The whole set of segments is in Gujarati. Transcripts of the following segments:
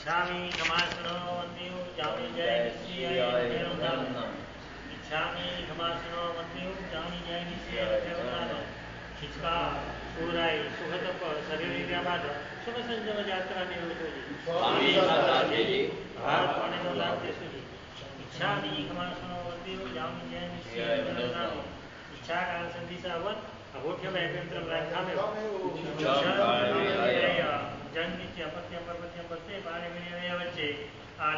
इच्छामि घमासनो वन्दियो जामि जय निश्चय इच्छामि घमासनो वन्दियो जामि जय निश्चय खिचका पूराई सुखद शरीर बाद शुभ संजम यात्रा ने स्वामी माता जी हाथ पाने नो लाभ देसु जी इच्छामि घमासनो वन्दियो जामि जय निश्चय इच्छा काल संधि सावत अभोक्य वैकेंद्र ब्रह्मा जन्मित अपत्यम पर्वत्यम पत्ते पाने में वच्चे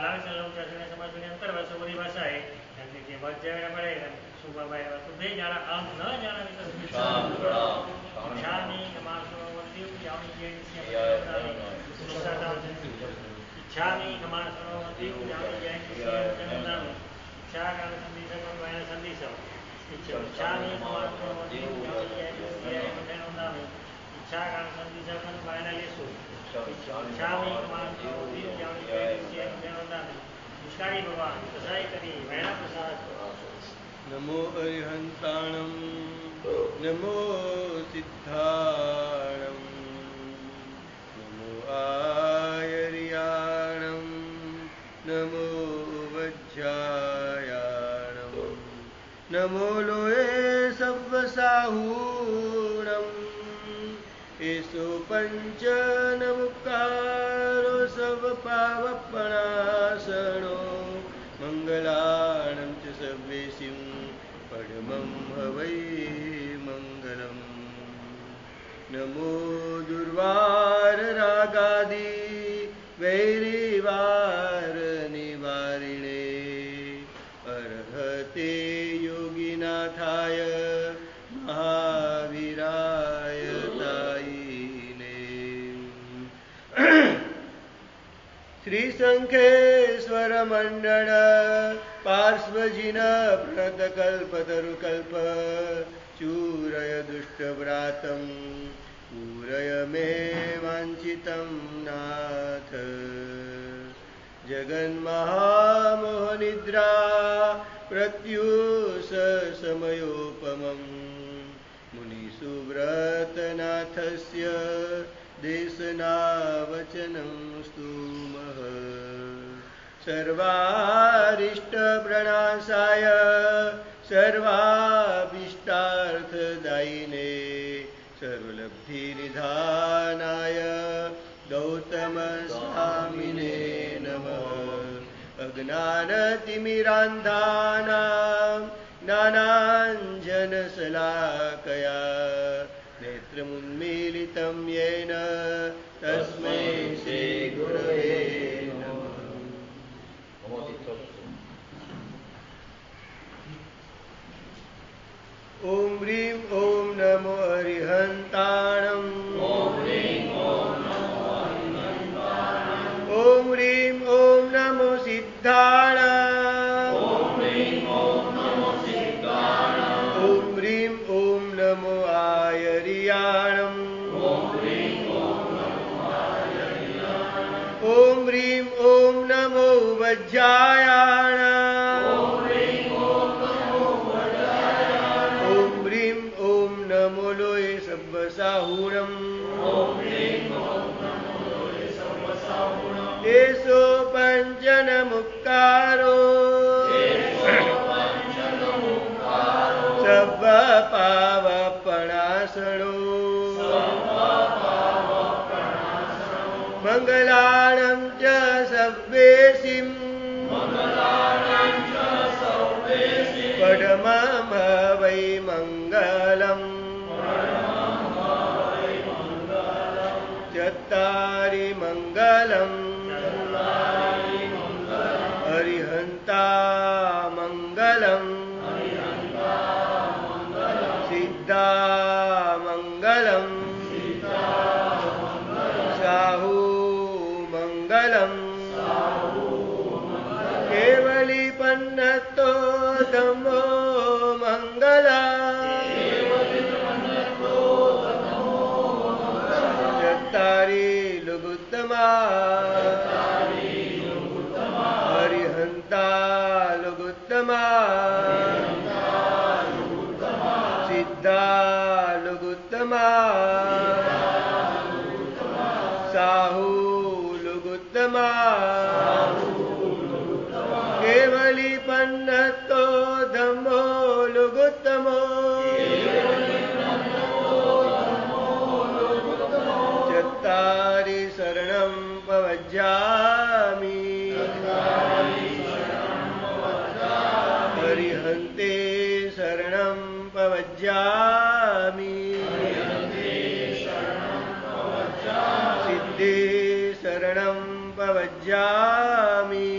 लाल चलो चर्चने समाज में अंतर वसु बड़ी भाषा है जन्म के बाद जाना पड़ेगा सुबह भाई सुबह जाना आम न जाना इच्छामि घमासनो वन्दियो जामि जय निश्चय इच्छामि घमासनो वन्दियो जामि जय निश्चय इच्छा काल संधि से वायन संधि से इच्छामि घमासनो वन्दियो जामि जय निश्चय इच्छा काल संधि से वायन लेसु इच्छामि घमासनो वन्दियो जामि जय निश्चय निष्कारी भगवान प्रसाय करी वैना प्रसाद नमो अरिहंताणं नमो सिद्धाणं नमो आयर्याणं नमो वज्रायाणं नमो लोये सव्वसाहूणं एसो पंचनमुक्तारो सर्वपावपणासनो मंगलानं च सर्वेसिं परमं हवै मंगलम् नमो दुर्वार रागादि वैरिवार निवारिणे अर्हते योगिनाथाय महावीराय तायिने श्री शंखेश्वर मंडल पार्श्वजिन प्रणतकल्पतरुकल्प चूरय दुष्टव्रातं पूरय मे वाञ्छितं नाथ जगन्महामोहनिद्रा प्रत्युष समयोपमं मुनिसुव्रतनाथस्य देशनावचनं स्तुमः सर्वारिष्टप्रणाशाय सर्वाभीष्टार्थदायिने सर्वलब्धिनिधानाय गौतमस्वामिने नमः अज्ञानतिमिरान्धानां ज्ञानाञ्जनशलाकया नेत्रमुन्मीलितं येन तस्मै श्रीगुरवे नमः। ॐ ह्रीं ॐ नमो अरिहन्ताणम् ॐ ह्रीं ॐ नमो सिद्धाणाम् ॐ ह्रीं ॐ नमो आयर्याणम् ॐ ह्रीं ॐ नमो वज्रायाणाम् ॐ ह्रीं ॐ नमो लोये सव्वसाहूणम् एषो पञ्चनमुक्तारो सर्वपावपणासनो मंगलानं च सर्वेसिं परमं वै मंगलम् चत्तारि मंगलम् अरिहन्ता मंगलम् सिद्धा मंगलम् साहू मंगलम् केवली पन्नतो धम्मो मंगला चत्तारि लघुत्तमा हरिहन्ता लघुत्तमा सिद्धा लघुत्तमा साहू લુગુત્તમા કેવલી પન્નતો ધમ્મો લુગુત્તમો ચત્તારી શરણમ પવજ્જામિ હરિહંતે શરણમ પવજ્જામિ સિદ્ધે શરણમ પવજ્જામિ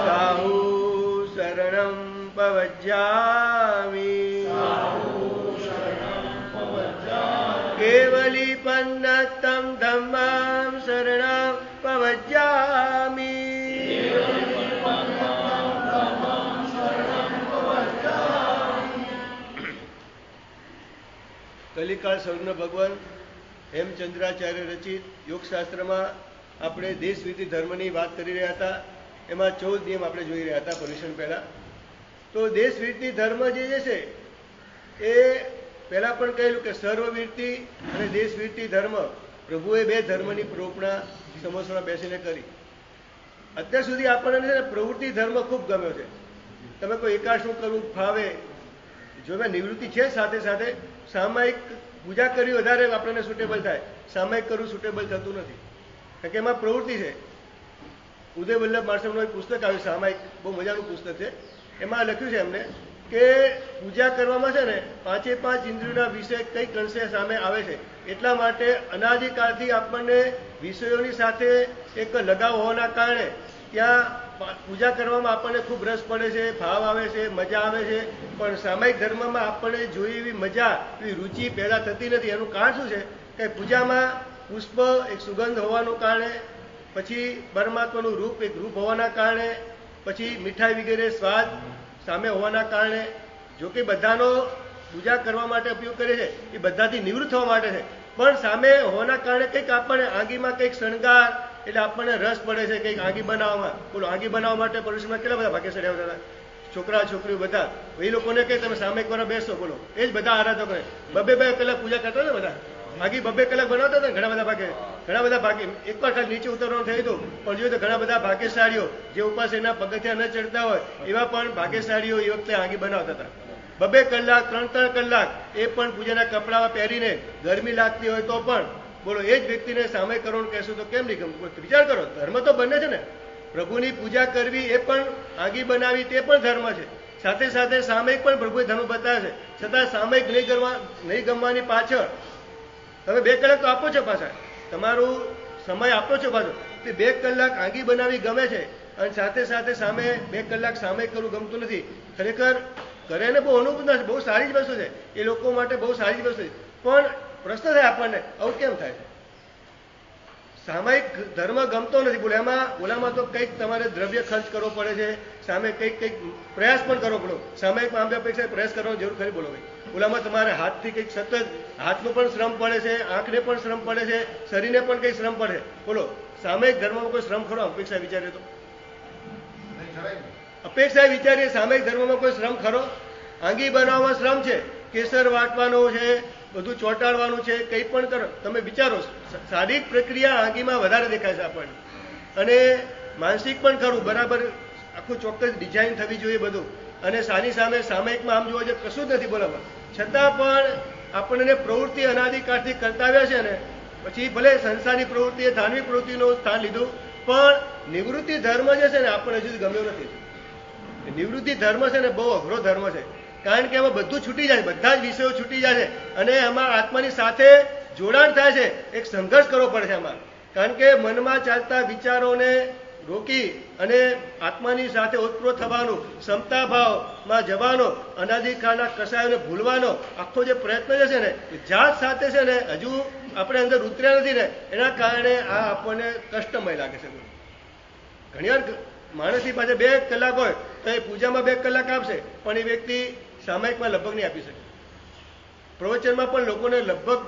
સાહુ શરણમ પવજ્જામિ કેવલી પન્નતમ ધમ્મં શરણં પવજ્જામિ કલિકાળ સર્વજ્ઞ ભગવાન હેમચંદ્રાચાર્ય રચિત યોગશાસ્ત્રમાં આપણે દેશ વિધિ ધર્મની વાત કરી રહ્યા હતા. એમાં 14 નિયમ આપણે જોઈ રહ્યા હતા પર્યુષણ પહેલા. તો દેશ વિધિ ધર્મ જે છે એ પહેલા પણ કહેલું કે સર્વવીરતિ અને દેશ વિધિ ધર્મ પ્રભુએ 2 ધર્મની પ્રોપણા સમોસમાં બેસીને કરી. અત્યાર સુધી આપણને છે ને પ્રવૃત્તિ ધર્મ ખૂબ ગમ્યો છે. તમે કોઈ એકાશનું કરવું ફાવે, જો મેં નિવૃત્તિ છે, સાથે સાથે સામાયિક પૂજા કરવી વધારે આપણને સુટેબલ થાય. સામાયિક કરવું સુટેબલ થતું નથી, કારણ કે એમાં પ્રવૃત્તિ છે. ઉદય વલ્લભ માર્શલનું એક પુસ્તક આવ્યું સામાયિક, બહુ મજાનું પુસ્તક છે. એમાં લખ્યું છે એમને કે પૂજા કરવામાં છે ને 5 ઇન્દ્રિયોના વિષય કઈક અંશે સામે આવે છે. એટલા માટે અનાદિકાળથી આપણને વિષયોની સાથે એક લગાવ હોવાના કારણે ત્યાં પૂજા કરવામાં આપણને ખૂબ રસ પડે છે, ભાવ આવે છે, મજા આવે છે. પણ સામાયિક ધર્મમાં આપણને જોઈ એવી મજા, એવી રુચિ પેદા થતી નથી. એનું કારણ શું છે કે પૂજામાં પુષ્પ એક સુગંધ હોવાનું કારણે, પછી પરમાત્માનું રૂપ એક રૂપ હોવાના કારણે, પછી મીઠાઈ વગેરે સ્વાદ સામે હોવાના કારણે, જો કે બધાનો પૂજા કરવા માટે ઉપયોગ કરે છે એ બધાથી નિવૃત્ત થવા માટે છે. પણ સામે હોવાના કારણે કંઈક આપણને આંગીમાં કંઈક શણગાર, એટલે આપણને રસ પડે છે કંઈક આંગી બનાવવામાં. બોલો, આંગી બનાવવા માટે પરુષમાં કેટલા બધા ભાગ્ય ચડ્યા હતા, છોકરા છોકરીઓ બધા. એ લોકોને કંઈ તમે સામાયિક કરવા બેસો, બોલો, એ જ બધા આરાધકો કરે. 2 કલાક પૂજા કરતા હતા બધા. આગી 2 કલાક બનાવતા હતા ઘણા બધા ભાગે. એકવાર ખાલી નીચે ઉતરવાનું થયું હતું, પણ જોયું તો ઘણા બધા ભાગ્યશાળીઓ જે ઉપાસ એના પગથિયા ન ચડતા હોય એવા પણ ભાગ્યશાળીઓ એ વખતે આંગી બનાવતા હતા. 2 કલાક 3 કલાક એ પણ પૂજાના કપડાં પહેરીને ગરમી લાગતી હોય તો પણ. બોલો, એ જ વ્યક્તિને સામાયિક કરવાનું કહેશું તો કેમ નહીં ગમતું? વિચાર કરો, ધર્મ તો બંને છે ને. પ્રભુની પૂજા કરવી એ પણ, આંગી બનાવી તે પણ ધર્મ છે. સાથે સાથે સામાયિક પણ પ્રભુએ ધર્મ બતાવે છે. છતાં સામાયિક નહીં ગમવાની પાછળ તમે 2 કલાક તો આપો છો, પાછા તમારું સમય આપો છો પાછો. તે 2 કલાક આંગી બનાવી ગમે છે અને સાથે સાથે સામે 2 કલાક સામાયિક કરવું ગમતું નથી. ખરેખર કરે ને બહુ અનુભવ નથી, બહુ સારી જ વસ્તુ છે, એ લોકો માટે બહુ સારી જ વસ્તુ છે. પણ પ્રશ્ન થાય આપણને, આવું કેમ થાય છે? સામાયિક ધર્મ ગમતો નથી. બોલે એમાં ઓલામાં તો કંઈક તમારે દ્રવ્ય ખર્ચ કરવો પડે છે, સામે કંઈક પ્રયાસ પણ કરવો પડે. સામાયિકમાં આંબે અપેક્ષા પ્રયાસ કરવાની જરૂર ખરી? બોલો ભાઈ, ઓલામાં તમારે હાથથી કંઈક સતત હાથનો પણ શ્રમ પડે છે, આંખને પણ શ્રમ પડે છે, શરીરને પણ કંઈક શ્રમ પડે. બોલો, સામાયિક ધર્મમાં કોઈ શ્રમ ખરો? અપેક્ષા વિચારીએ તો અપેક્ષા વિચારીએ, સામાયિક ધર્મમાં કોઈ શ્રમ ખરો? આંગી બનાવવામાં શ્રમ છે, કેસર વાટવાનો છે, બધું ચોંટાડવાનું છે, કંઈ પણ કરો. તમે વિચારો, શારીરિક પ્રક્રિયા આંગીમાં વધારે દેખાય છે આપણને, અને માનસિક પણ ખરું. બરાબર આખું ચોક્કસ ડિઝાઇન થવી જોઈએ બધું. અને સાની સામે સામાયિકમાં આમ જોવા જોઈએ કશું જ નથી બરાબર. છતાં પણ આપણને પ્રવૃત્તિ અનાદિકાળથી કરતા આવ્યા છે ને, પછી ભલે સંસારની પ્રવૃત્તિએ ધાર્મિક પ્રવૃત્તિનું સ્થાન લીધું, પણ નિવૃત્તિ ધર્મ જે છે ને આપણને હજુ ગમ્યો નથી. નિવૃત્તિ ધર્મ છે ને બહુ અઘરો ધર્મ છે, કારણ કે એમાં બધું છૂટી જાય, બધા જ વિષયો છૂટી જાય છે, અને એમાં આત્માની સાથે જોડાણ થાય છે. એક સંઘર્ષ કરવો પડે છે એમાં, કારણ કે મનમાં ચાલતા વિચારોને રોકી અને આત્માની સાથે ઓતપ્રોત થવાનું, ક્ષમતા ભાવમાં જવાનો, અનાદિકાળના કસાયોને ભૂલવાનો આખો જે પ્રયત્ન જે છે ને, જાત સાથે છે ને હજુ આપણે અંદર ઉતર્યા નથી ને, એના કારણે આ આપણને કષ્ટમય લાગે છે. ઘણીવાર માણસની પાસે 2 કલાક હોય તો એ પૂજામાં 2 કલાક આપશે, પણ એ વ્યક્તિ સામાયિકમાં લગભગ નહીં આપી શકે. પ્રવચનમાં પણ લોકોને લગભગ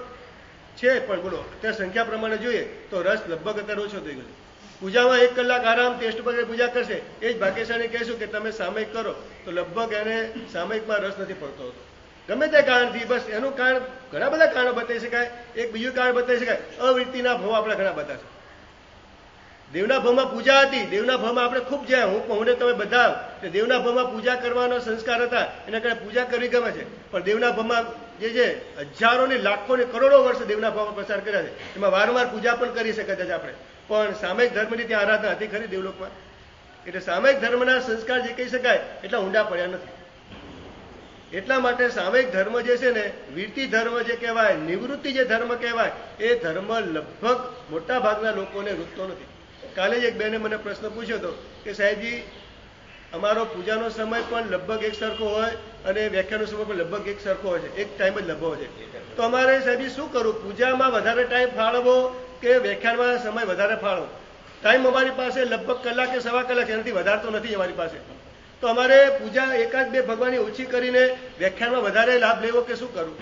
છે, પણ બોલો અત્યારે સંખ્યા પ્રમાણે જોઈએ તો રસ લગભગ અત્યારે ઓછો થઈ ગયો. પૂજામાં 1 કલાક આરામ ટેસ્ટ પર પૂજા કરશે, એ જ ભાગ્યશાળી કહેશું કે તમે સામાયિક કરો તો લગભગ એને સામાયિકમાં રસ નથી પડતો હતો. ગમે તે કારણથી. બસ એનું કારણ ઘણા બધા કારણો બતાવી શકાય. એક બીજું કારણ બતાવી શકાય, અવૃત્તિના ભાવ આપણે ઘણા બધા છે. દેવના ભાવમાં પૂજા હતી, દેવના ભાવમાં આપણે ખૂબ જાય. હું તમે બધા દેવના ભાવમાં પૂજા કરવાનો સંસ્કાર હતા, એના કારણે પૂજા કરવી ગમે છે. પણ દેવના ભાવમાં જે છે હજારો ને લાખો ને કરોડો વર્ષ દેવના ભાવમાં પસાર કર્યા છે, એમાં વારંવાર પૂજા પણ કરી શકતા છે આપણે. પણ સામયિક ધર્મની ત્યાં આરાધના હતી ખરી દેવલોકમાં. એટલે સામયિક ધર્મના સંસ્કાર જે કહી શકાય એટલા ઊંડા પડ્યા નથી. એટલા માટે સામયિક ધર્મ જે છે ને, વીરતી ધર્મ જે કહેવાય, નિવૃત્તિ જે ધર્મ કહેવાય, એ ધર્મ લગભગ મોટા ભાગના લોકોને રૂચતો નથી. કાલે જ એક બેને મને પ્રશ્ન પૂછ્યો હતો કે સાહેબજી, અમારો પૂજાનો સમય પણ લગભગ એક સરખો હોય અને વ્યાખ્યાનો સમય પણ લગભગ એક સરખો હોય છે, એક ટાઈમ જ લગભગ હોય છે. તો અમારે સાહેબજી શું કરવું? પૂજામાં વધારે ટાઈમ ફાળવો કે વ્યાખ્યાનમાં સમય વધારે ફાળવો? ટાઈમ અમારી પાસે લગભગ કલાક કે સવા કલાક, એનાથી વધારે તો નથી અમારી પાસે. તો અમારે પૂજા એકાદ બે ભગવાનની ઓછી કરીને વ્યાખ્યાનમાં વધારે લાભ લેવો કે શું કરવું?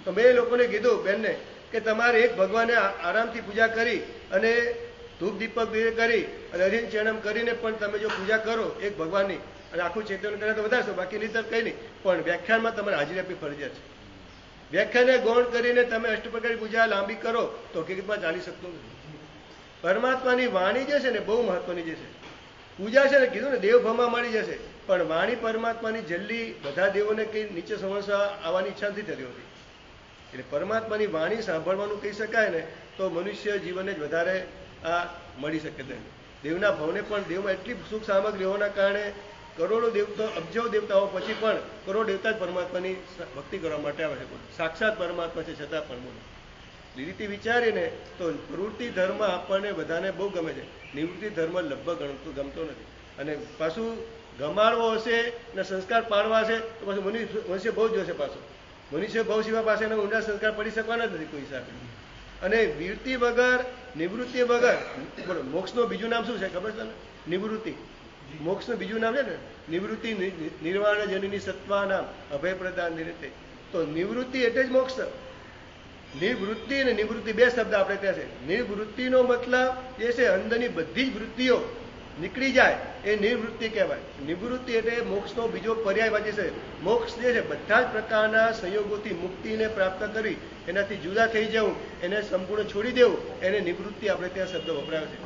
તો મેં એ લોકોને કીધું બેનને કે તમારે એક ભગવાને આરામથી પૂજા કરી અને ધૂપ દીપક કરી અને હરિન ચરણમ કરીને પણ તમે જો પૂજા કરો એક ભગવાનની અને આખું ચેતન કરે તો વધારશો, બાકી નહીતર કંઈ નહીં. પણ વ્યાખ્યાનમાં તમારે હાજરી આપવી ફરજિયાત છે. વ્યાખ્યાને ગૌણ કરીને તમે અષ્ટપ્રકારની પૂજા લાંબી કરો તો હકીકતમાં ચાલી શકતું નથી. પરમાત્માની વાણી જે છે ને બહુ મહત્વની જે છે. પૂજા છે ને કીધું ને દેવભાવમાં મળી જશે, પણ વાણી પરમાત્માની જલ્દી બધા દેવોને કંઈ નીચે સમસ્યા આવવાની ઈચ્છા નથી થતી હોતી. એટલે પરમાત્માની વાણી સાંભળવાનું કહી શકાય ને તો મનુષ્ય જીવનને જ વધારે આ મળી શકે છે. દેવના ભાવને પણ દેવમાં એટલી સુખ સામગ્રી હોવાના કારણે કરોડો દેવતા, અબજો દેવતાઓ પછી પણ કરોડો દેવતા જ પરમાત્માની ભક્તિ કરવા માટે આવે છે. સાક્ષાત પરમાત્મા છે છતાં પણ બોલો એ રીતે વિચારીને તો પ્રવૃત્તિ ધર્મ આપણને બધાને બહુ ગમે છે. નિવૃત્તિ ધર્મ લગભગ ગમતો નથી. અને પાછું ગમાડવો હશે ને સંસ્કાર પાડવા હશે તો પાછું મનુષ્ય બહુ જ જોશે. પાછું મનુષ્ય બહુ સિવાય પાસે એના ઊંડા સંસ્કાર પડી શકવાના જ નથી કોઈ હિસાબે. અને વીરતી વગર, નિવૃત્તિ વગર, બોલો મોક્ષનું બીજું નામ શું છે ખબર છે ને? નિવૃત્તિ. મોક્ષનું બીજું નામ છે ને નિવૃત્તિ, નિર્વાણ જનની સત્વા નામ અભય પ્રદાન નિવૃત્તિ. તો નિવૃત્તિ એટલે જ મોક્ષ. નિવૃત્તિ અને નિવૃત્તિ બે શબ્દ આપણે ત્યાં છે. નિવૃત્તિનો મતલબ જે છે અંદરની બધી જ વૃત્તિઓ નીકળી જાય એ નિવૃત્તિ કહેવાય. નિવૃત્તિ એટલે મોક્ષનો બીજો પર્યાયવાચી છે. મોક્ષ જે છે બધા જ પ્રકારના સંયોગોથી મુક્તિને પ્રાપ્ત કરી એનાથી જુદા થઈ જવું, એને સંપૂર્ણ છોડી દેવું, એને નિવૃત્તિ આપણે ત્યાં શબ્દ વપરાયો છે.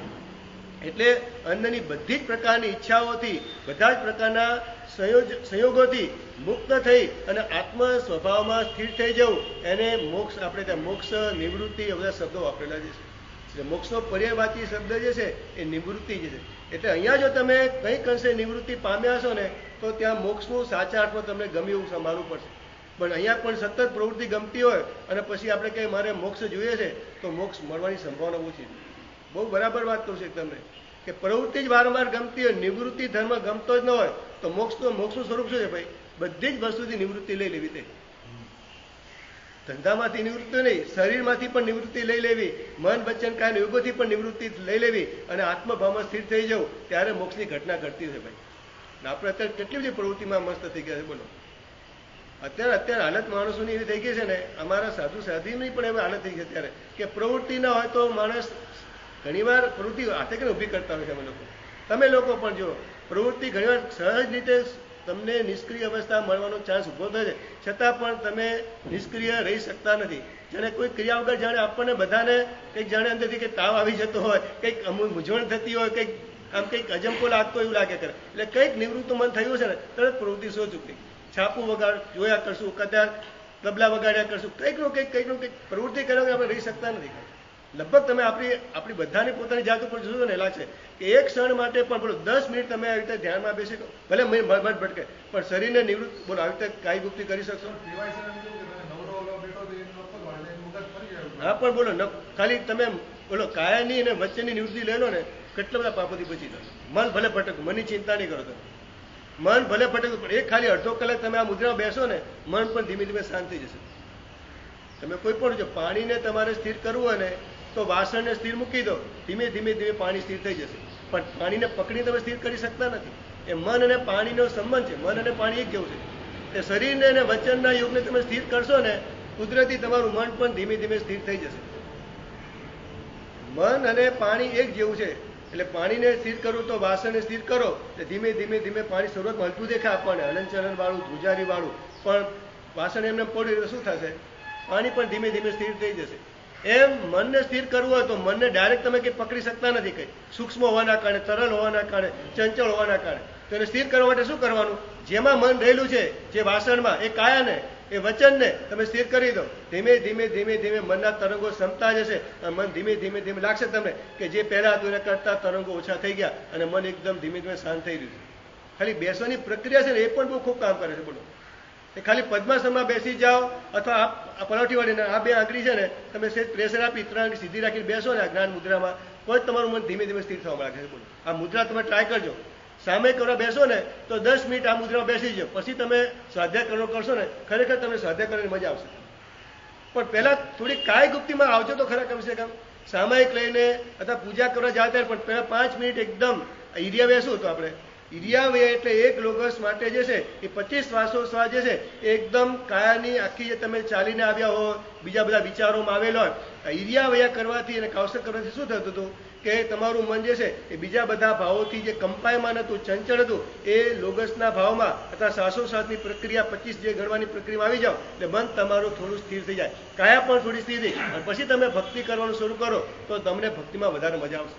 એટલે અંદરની બધી જ પ્રકારની ઈચ્છાઓથી, બધા જ પ્રકારના સંયોગોથી મુક્ત થઈ અને આત્મ સ્વભાવમાં સ્થિર થઈ જવું, એને મોક્ષ આપણે ત્યાં મોક્ષ, નિવૃત્તિ એ બધા શબ્દો વાપરેલા છે. એટલે મોક્ષનો પર્યાયવાચી શબ્દ જે છે એ નિવૃત્તિ જે છે. એટલે અહીંયા જો તમે કંઈક અંશે નિવૃત્તિ પામ્યા છો ને તો ત્યાં મોક્ષનું સાચા અર્થમાં તમને ગમે એવું સંભાળવું પડશે. પણ અહીંયા પણ સતત પ્રવૃત્તિ ગમતી હોય અને પછી આપણે કંઈ મારે મોક્ષ જોઈએ છે તો મોક્ષ મળવાની સંભાવના ઓછી. બહુ બરાબર વાત કરું છું તમને કે પ્રવૃત્તિ જ વારંવાર ગમતી હોય, નિવૃત્તિ ધર્મ ગમતો જ ન હોય તો મોક્ષનું સ્વરૂપ શું છે ભાઈ? બધી જ વસ્તુથી નિવૃત્તિ લઈ લેવી. તે ધંધામાંથી નિવૃત્તિ નહીં, શરીરમાંથી પણ નિવૃત્તિ લઈ લેવી, મન વચન કાય યોગોથી પણ નિવૃત્તિ લઈ લેવી અને આત્મભાવમાં સ્થિર થઈ જવું, ત્યારે મોક્ષની ઘટના ઘટતી છે ભાઈ. આપણે અત્યારે કેટલી બધી પ્રવૃત્તિમાં મસ્ત થઈ ગયા છે બોલો. અત્યારે હાલત માણસોની એવી થઈ ગઈ છે ને, અમારા સાધુ સાધ્વીની પણ એવી હાલત થઈ ગઈ અત્યારે કે પ્રવૃત્તિ ના હોય તો માણસ ઘણીવાર પ્રવૃત્તિ હાથે કરીને ઊભી કરતા હોય છે. અમે લોકો, તમે લોકો પણ જો પ્રવૃત્તિ ઘણીવાર સહજ રીતે તમને નિષ્ક્રિય અવસ્થા મળવાનો ચાન્સ ઊભો થાય છે, છતાં પણ તમે નિષ્ક્રિય રહી શકતા નથી. જાણે કોઈ ક્રિયા વગર જાણે આપણને બધાને કંઈક જાણે અંદરથી કંઈક તાવ આવી જતો હોય, કંઈક મૂંઝવણ થતી હોય, કંઈક આમ કંઈક અજંપો લાગતો એવું લાગે કરે. એટલે કંઈક નિવૃત્ત મન થયું છે ને તરત પ્રવૃત્તિ શોધું, કંઈક છાપું વગાડ જોયા કરશું, કદાચ તબલા વગાડ્યા કરશું, કંઈકનું કંઈક પ્રવૃત્તિ કરવા આપણે રહી શકતા નથી. લગભગ તમે આપણી બધાની પોતાની જાત ઉપર જોશો ને લાગશે કે એક ક્ષણ માટે પણ બોલો 10 મિનિટ તમે આવી રીતે ધ્યાનમાં બેસી ભલે ભટકે પણ શરીરને નિવૃત્ત બોલો આવી રીતે કાય ગુપ્તી કરી શકશો. હા પણ બોલો ખાલી તમે બોલો કાયાની અને વચ્ચેની નિવૃત્તિ લઈ લો ને કેટલા બધા પાપોથી બચી જાવ. મન ભલે ભટક, મનની ચિંતા નહીં કરો તમે, મન ભલે ભટકતું પણ એક ખાલી અડધો કલાક તમે આ મુદ્રામાં બેસો ને મન પણ ધીમે ધીમે શાંત થઈ જશે. તમે કોઈ પણ જો પાણીને તમારે સ્થિર કરવું હોય ને તો વાસણને સ્થિર મૂકી દો, ધીમે ધીમે પાણી સ્થિર થઈ જશે. પણ પાણીને પકડી તમે સ્થિર કરી શકતા નથી. એ મન અને પાણીનો સંબંધ છે. મન અને પાણી એક જેવું છે. તે શરીરને અને વચનના યોગને તમે સ્થિર કરશો ને કુદરતી તમારું મન પણ ધીમે ધીમે સ્થિર થઈ જશે. મન અને પાણી એક જેવું છે. એટલે પાણીને સ્થિર કરવું તો વાસણને સ્થિર કરો એટલે ધીમે ધીમે પાણી શરૂઆતમાં હલતું દેખાય આપણને, હલનચલન વાળું, ધ્રુજારી વાળું, પણ વાસણ એમને પડ્યું તો શું થશે? પાણી પણ ધીમે ધીમે સ્થિર થઈ જશે. એમ મનને સ્થિર કરવું હોય તો મનને ડાયરેક્ટ તમે કંઈ પકડી શકતા નથી. કંઈ સૂક્ષ્મ હોવાના કારણે, તરલ હોવાના કારણે, ચંચળ હોવાના કારણે. તો એને સ્થિર કરવા માટે શું કરવાનું? જેમાં મન રહેલું છે, જે વાસણમાં, એ કાયાને, એ વચનને તમે સ્થિર કરી દો. ધીમે ધીમે ધીમે ધીમે મનના તરંગો સમતા જશે. અને મન ધીમે ધીમે ધીમે લાગશે તમને કે જે પહેલા હતું એના કરતા તરંગો ઓછા થઈ ગયા અને મન એકદમ ધીમે ધીમે શાંત થઈ રહ્યું છે. ખાલી બેસવાની પ્રક્રિયા છે ને, એ પણ બહુ ખૂબ કામ કરે છે. બોલો, એ ખાલી પદ્માસનમાં બેસી જાઓ અથવા આ પલાઠી વાળીને આ બે આંગળી છે ને, તમે સેજ પ્રેશર આપી 3 આંગળી સીધી રાખીને બેસો ને આ જ્ઞાન મુદ્રામાં, તો જ તમારું મન ધીમે ધીમે સ્થિર થવા લાગે છે. બોલો, આ મુદ્રા તમે ટ્રાય કરજો. સામે કરવા બેસો ને તો 10 મિનિટ આ મુદ્રામાં બેસી જાઓ. પછી તમે સ્વાધ્યાય કરવાનો કરશો ને, ખરેખર તમને સ્વાધ્યાય કરવાની મજા આવશે. પણ પહેલાં થોડી કાય ગુપ્તીમાં આવજો તો ખરા કમસે કમ. સામાયિક લઈને અથવા પૂજા કરવા જાવ ત્યારે પણ પહેલાં 5 મિનિટ એકદમ ઈરિયા બેસું તો આપણે ઈરિયાવય એટલે એક લોગસ માટે જે છે એ 25 શ્વાસોશ્વાસ જે છે એ એકદમ કાયાની આખી જે તમે ચાલીને આવ્યા હો, બીજા બધા વિચારોમાં આવેલો હોય, ઈરિયાવયા કરવાથી અને કૌશલ કરવાથી શું થતું હતું કે તમારું મન જે છે એ બીજા બધા ભાવોથી જે કંપાયમાન હતું, ચંચળ હતું, એ લોગસના ભાવમાં અથવા શ્વાસોશ્વાસની પ્રક્રિયા 25 જે ગણવાની પ્રક્રિયામાં આવી જાઓ એટલે મન તમારું થોડું સ્થિર થઈ જાય, કાયા પણ થોડી સ્થિર થઈ. અને પછી તમે ભક્તિ કરવાનું શરૂ કરો તો તમને ભક્તિમાં વધારે મજા આવશે.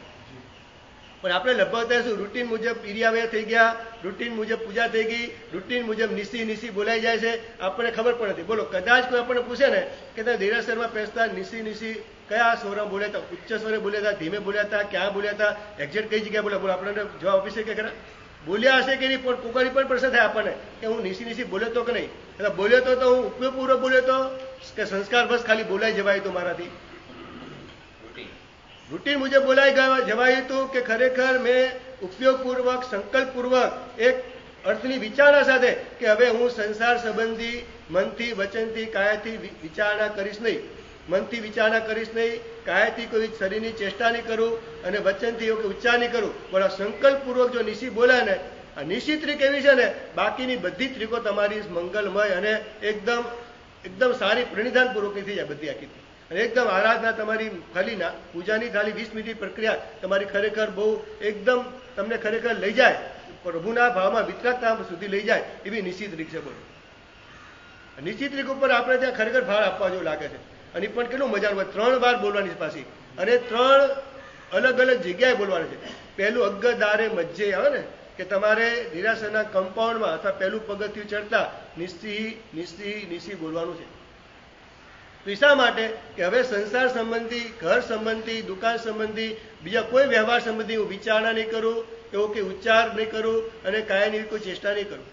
પણ આપણે લગભગ થાય શું, રૂટીન મુજબ ઈરિયાવય થઈ ગયા, રૂટીન મુજબ પૂજા થઈ ગઈ, રૂટીન મુજબ નિશી બોલાઈ જાય છે, આપણને ખબર પણ નથી. બોલો, કદાચ કોઈ આપણને પૂછે ને કે તમે દેરાસરમાં બેસતા નિશી કયા સ્વરમાં બોલ્યા હતા, ઉચ્ચ સ્વરે બોલ્યા હતા, ધીમે બોલ્યા હતા, ક્યાં બોલ્યા હતા, એક્ઝેક્ટ કઈ જગ્યાએ બોલ્યા, બોલો આપણને જવાબ આપી શકે ખરા? બોલ્યા હશે કે નહીં, પણ કોકાની પણ પ્રશ્ન થાય આપણને કે હું નિશી બોલ્યો તો કે નહીં, એટલે બોલ્યો તો હું ઉપયોગપૂર્વક બોલ્યો તો કે સંસ્કાર બસ ખાલી બોલાઈ જવાય તો મારાથી, રૂટીન મુજબ બોલાઈ જવાયું હતું કે ખરેખર મેં ઉપયોગપૂર્વક, સંકલ્પપૂર્વક એક અર્થની વિચારણા સાથે કે હવે હું સંસાર સંબંધી મનથી, વચનથી, કાયાથી વિચારણા કરીશ નહીં, મનથી વિચારણા કરીશ નહીં, કાયાથી કોઈ શરીરની ચેષ્ટા નહીં કરું અને વચનથી કે ઉચ્ચાર નહીં કરું. બરાબર, સંકલ્પપૂર્વક જો નિશી બોલાય ને, આ નિશી ત્રિક એવી છે ને, બાકીની બધી ત્રિકો તમારી મંગલમય અને એકદમ સારી પ્રણિધાનપૂર્વકની થઈ જાય બધી આખી. અને એકદમ આરાધના તમારી ખાલી પૂજાની ખાલી 20 મિનિટની પ્રક્રિયા તમારી ખરેખર બહુ એકદમ તમને ખરેખર લઈ જાય, પ્રભુના ભાવમાં વિતરાગતા સુધી લઈ જાય એવી નિશ્ચિત રીત છે. બોલો, નિશ્ચિત રીત ઉપર આપણે ત્યાં ખરેખર ભાર આપવા જેવું લાગે છે. અને પણ કેટલું મજાનું હોય, 3 વાર બોલવાની પાછી અને 3 અલગ અલગ જગ્યાએ બોલવાની છે. પહેલું અગ્ગદારે મજ્જે આવે ને કે તમારે નિરાશરના કમ્પાઉન્ડમાં અથવા પહેલું પગથિયું ચડતા નિશ્ચી બોલવાનું છે. તો શા માટે કે હવે સંસાર સંબંધી, ઘર સંબંધી, દુકાન સંબંધી, બીજા કોઈ વ્યવહાર સંબંધી હું વિચારણા નહીં કરું, એવો કે ઉચ્ચાર નહીં કરું અને કાયની કોઈ ચેષ્ટા નહીં કરું.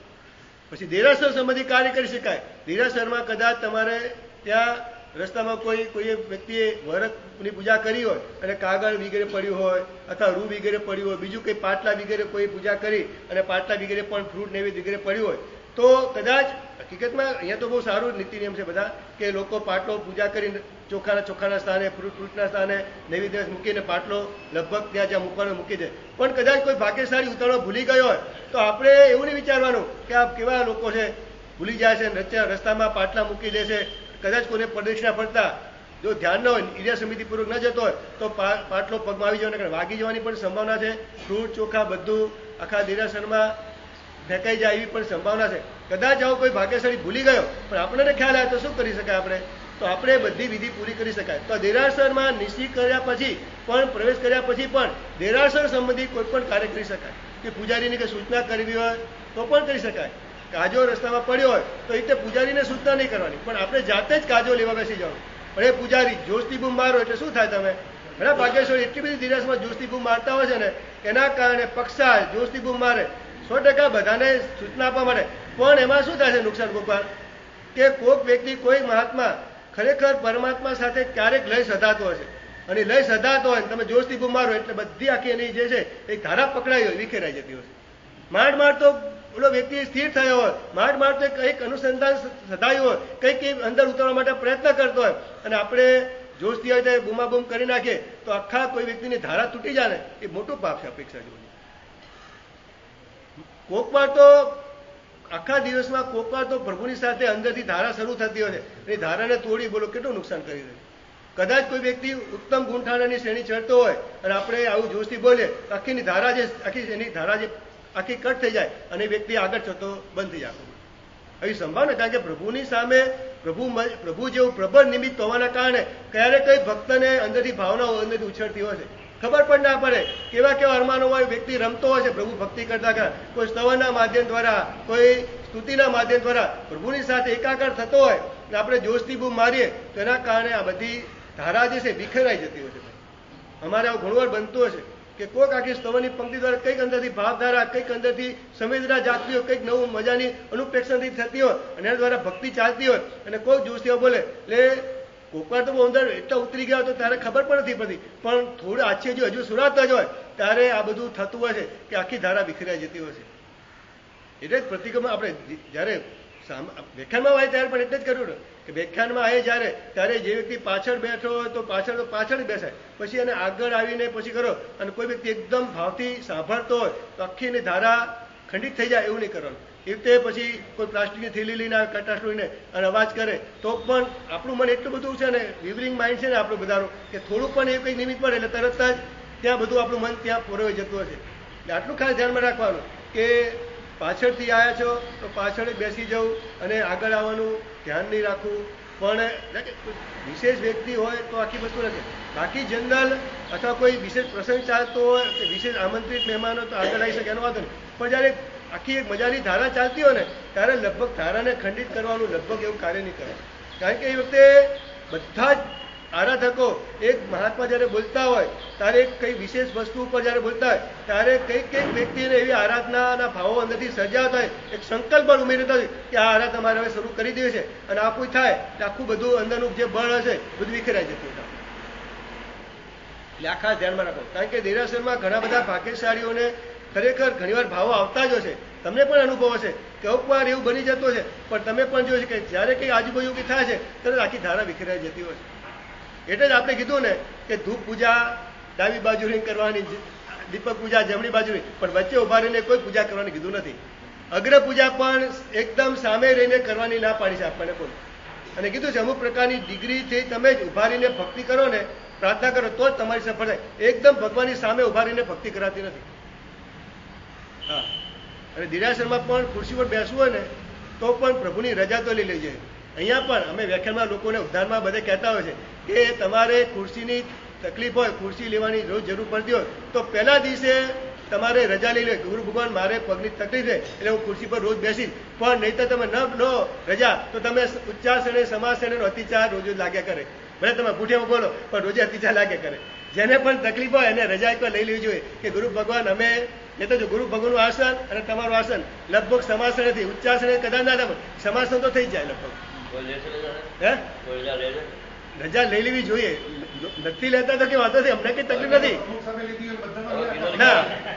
પછી દેરાસર સંબંધી કાર્ય કરી શકાય. દેરાસરમાં કદાચ તમારે ત્યાં રસ્તામાં કોઈ વ્યક્તિએ વરતની પૂજા કરી હોય અને કાગળ વગેરે પડ્યું હોય અથવા રૂ વગેરે પડ્યું હોય, બીજું કંઈ પાટલા વગેરે કોઈ પૂજા કરી અને પાટલા વગેરે પણ ફ્રૂટ નૈવેદ્ય વગેરે પડ્યું હોય, તો કદાચ હકીકતમાં અહીંયા તો બહુ સારું નીતિ નિયમ છે બધા કે લોકો પાટલો પૂજા કરીને ચોખાના સ્થાને, ફ્રૂટના સ્થાને નૈવેદ્ય મૂકીને પાટલો લગભગ ત્યાં મૂકવાનો મૂકી દે. પણ કદાચ કોઈ ભાગ્યશાળી ઉતારવા ભૂલી ગયો હોય તો આપણે એવું નહીં વિચારવાનું કે આ કેવા લોકો છે, ભૂલી જાય છે, રસ્તામાં પાટલા મૂકી દે છે. કદાચ કોઈને પ્રદક્ષિણા ફરતા જો ધ્યાન ન હોય, ઈરિયા સમિતિપૂર્વક ન જતો હોય તો પાટલો પગમાં આવી જવાના, વાગી જવાની પણ સંભાવના છે. ફ્રૂટ, ચોખા બધું આખા દેરાસરમાં ફેંકાઈ જાય એવી પણ સંભાવના છે. કદાચ આવો કોઈ ભાગ્યશાળી ભૂલી ગયો પણ આપણને ખ્યાલ આવે તો શું કરી શકાય આપણે? તો આપણે બધી વિધિ પૂરી કરી શકાય. તો દેરાસરમાં નિશ્ચિત કર્યા પછી પણ, પ્રવેશ કર્યા પછી પણ દેરાસર સંબંધી કોઈ પણ કાર્ય કરી શકાય. કે પૂજારીની કે સૂચના કરવી હોય તો પણ કરી શકાય. કાજો રસ્તામાં પડ્યો હોય તો એ રીતે પૂજારીને સૂચના નહીં કરવાની, પણ આપણે જાતે જ કાજો લેવા બેસી જવાનું. પણ એ પૂજારી જોશથી બૂમ મારો એટલે શું થાય? તમે ઘણા ભાગ્યશાળી એટલી બધી દેરાસમાં જોશથી બૂમ મારતા હોય છે ને, એના કારણે પક્ષા જોશથી બૂમ મારે 100% બધાને સૂચના આપવા માટે. પણ એમાં શું થાય છે નુકસાન ગોપાલ, કે કોઈક વ્યક્તિ, કોઈ મહાત્મા ખરેખર પરમાત્મા સાથે ક્યારેક લય સધાતો હોય છે અને લય સધાતો હોય તમે જોશથી બૂમ મારો એટલે બધી આખી એની જે છે એક ધારા પકડાઈ હોય, વિખેરાઈ જતી હોય. માંડ તો ઓલો વ્યક્તિ સ્થિર થયો હોય, માંડ તો કંઈક અનુસંધાન સધાયું હોય, કંઈક અંદર ઉતરવા માટે પ્રયત્ન કરતો હોય અને આપણે જોશથી હોય તો બૂમાબૂમ કરી નાખીએ તો આખા કોઈ વ્યક્તિની ધારા તૂટી જાય ને, એ મોટું પાપ છે અપેક્ષા જેવું. કોકવાર તો આખા દિવસમાં કોકવાર તો પ્રભુની સાથે અંદરથી ધારા શરૂ થતી હોય છે, એ ધારાને તોડી બોલો કેટલું નુકસાન કરી દે. કદાચ કોઈ વ્યક્તિ ઉત્તમ ગુંઠાણાની શ્રેણી ચડતો હોય અને આપણે આવું જોશથી બોલીએ તો આખીની ધારા જે આખી એની ધારા જે આખી કટ થઈ જાય અને વ્યક્તિ આગળ જતો બંધ થઈ જાય. આવી સંભાવના, કારણ કે પ્રભુની સામે પ્રભુ જેવું પ્રબળ નિમિત્ત હોવાના કારણે ક્યારેક કઈ ભક્તને અંદરથી ભાવનાઓ અંદરથી ઉછળતી હોય છે, ખબર પણ ના પડે. કેવા કેવા અરમાનો હોય, વ્યક્તિ રમતો હોય છે પ્રભુ ભક્તિ કરતા, કોઈ સ્તવનના માધ્યમ દ્વારા, કોઈ સ્તુતિના માધ્યમ દ્વારા પ્રભુની સાથે એકાકાર થતો હોય, આપણે જોશથી બૂમ મારીએ તો એના કારણે આ બધી ધારા જે છે વિખેરાઈ જતી હોય છે. અમારે આવું ઘણું વાર બનતું હશે કે કોઈક આખી સ્તવનની પંક્તિ દ્વારા કંઈક અંદરથી ભાવધારા, કંઈક અંદરથી સંવેદના જાગતી હોય, કંઈક નવું મજાની અનુપ્રેક્ષણથી થતી હોય અને એના દ્વારા ભક્તિ ચાલતી હોય અને કોઈ જોશથી બોલે એટલે કોઈક વાર તો બહુ અંદર એટલા ઉતરી ગયા તો ત્યારે ખબર પણ નથી પડતી, પણ થોડું આછી હજુ સુરાતા જ હોય ત્યારે આ બધું થતું હોય છે કે આખી ધારા વિખરાઈ જતી હોય છે. એટલે જ પ્રતિક્રમણ આપણે જ્યારે વ્યાખ્યાનમાં આવે ત્યારે પણ એટલે જ કર્યું ને કે વ્યાખ્યાનમાં આવે જ્યારે ત્યારે જે વ્યક્તિ પાછળ બેઠો હોય તો પાછળ જ બેસાય, પછી એને આગળ આવીને પછી કરો. અને કોઈ વ્યક્તિ એકદમ ભાવથી સાંભળતો હોય તો આખીની ધારા ખંડિત થઈ જાય એવું નહીં કરવાનું. એ રીતે પછી કોઈ પ્લાસ્ટિકની થેલી લઈને આવે, કટાશ લઈને અને અવાજ કરે તો પણ આપણું મન એટલું બધું છે ને, વિવરિંગ માઇન્ડ છે ને આપણું બધાનું, કે થોડુંક પણ એ કંઈ નિમિત્ત પડે એટલે તરત જ ત્યાં બધું આપણું મન ત્યાં પોરવાઈ જતું હશે. એટલે આટલું ખાસ ધ્યાનમાં રાખવાનું કે પાછળથી આવ્યા છો તો પાછળ જ બેસી જવું અને આગળ આવવાનું ધ્યાન નહીં રાખવું. પણ વિશેષ વ્યક્તિ હોય તો આખી વસ્તુ નથી. બાકી જનરલ અથવા કોઈ વિશેષ પ્રસંગ ચાલતો હોય કે વિશેષ આમંત્રિત મહેમાનો તો આગળ આવી શકે એનો વાંધો નહીં. પણ જ્યારે આખી એક મજાની ધારા ચાલતી હોય ને ત્યારે લગભગ ધારાને ખંડિત કરવાનું લગભગ એવું કાર્ય નહીં કરે. કારણ કે એ વખતે બધા જ આરાધકો એક મહાત્મા જ્યારે બોલતા હોય ત્યારે કઈ વિશેષ વસ્તુ ઉપર જ્યારે બોલતા હોય ત્યારે કઈક વ્યક્તિને એવી આરાધનાના ભાવો અંદરથી સર્જાતા હોય, એક સંકલ્પ પણ ઉમેરતા હોય કે આ આરાધના અમારે હવે શરૂ કરી દેવી છે અને આખું થાય એટલે આખું બધું અંદરનું જે બળ હશે બધું વિખેરાઈ જતું હોય. એટલે આ ખાસ ધ્યાનમાં રાખો. કારણ કે દેરાસરમાં ઘણા બધા ભાગ્યશાળીઓને ખરેખર ઘણીવાર ભાવો આવતા જ હશે. તમને પણ અનુભવ હશે કે અમુક વાર એવું બની જતું છે, પણ તમે પણ જોયું છે કે જ્યારે કંઈ આજુબાજુ કંઈ થાય છે ત્યારે આખી ધારા વિખેરાઈ જતી હોય છે. એટલે જ આપણે કીધું ને કે ધૂપ પૂજા ડાબી બાજુ રહીને કરવાની, દીપક પૂજા જમણી બાજુ રહી, પણ વચ્ચે ઉભા રહીને કોઈ પૂજા કરવાની કીધું નથી. અગ્ર પૂજા પણ એકદમ સામે રહીને કરવાની ના પાડી છે આપણને પણ. અને કીધું છે અમુક પ્રકારની ડિગ્રીથી તમે જ ઉભા રહીને ભક્તિ કરો ને, પ્રાર્થના કરો તો જ તમારી સફળ થાય. એકદમ ભગવાનની સામે ઉભા રહીને ભક્તિ કરાતી નથી. હા, અને દેરાસરમાં પણ ખુરશી પર બેસવું હોય ને તો પણ પ્રભુની રજા તો લઈ લેજે. અહીંયા પણ અમે વ્યાખ્યાનમાં લોકોને ઉદ્ધારમાં બધે કહેતા હોય છે કે તમારે ખુરશીની તકલીફ હોય, ખુરશી લેવાની રોજ જરૂર પડતી હોય તો પહેલા દિવસે તમારે રજા લઈ લે. ગુરુ ભગવાન મારે પગની તકલીફ છે એટલે હું ખુરશી પર રોજ બેસીશ, પણ નહીં તો તમે ન રજા તો તમે ઉચ્ચાસને સમાસને અતિચાર રોજ લાગ્યા કરે. ભલે તમે પૂઠેમાં બોલો પણ રોજે અતિચાર લાગ્યા કરે. જેને પણ તકલીફ હોય એને રજા એક લઈ લેવી જોઈએ કે ગુરુ ભગવાન અમે નહીં તો જો ગુરુ ભગવાનનું આસન અને તમારું આસન લગભગ સમાસન નથી, ઉચ્ચાસન કદાચ ના થાય, સમાસન તો થઈ જાય લગભગ. હે રજા લઈ લેવી જોઈએ. નથી લેતા તો કે વાંધો નથી, અમને કઈ તકલીફ નથી.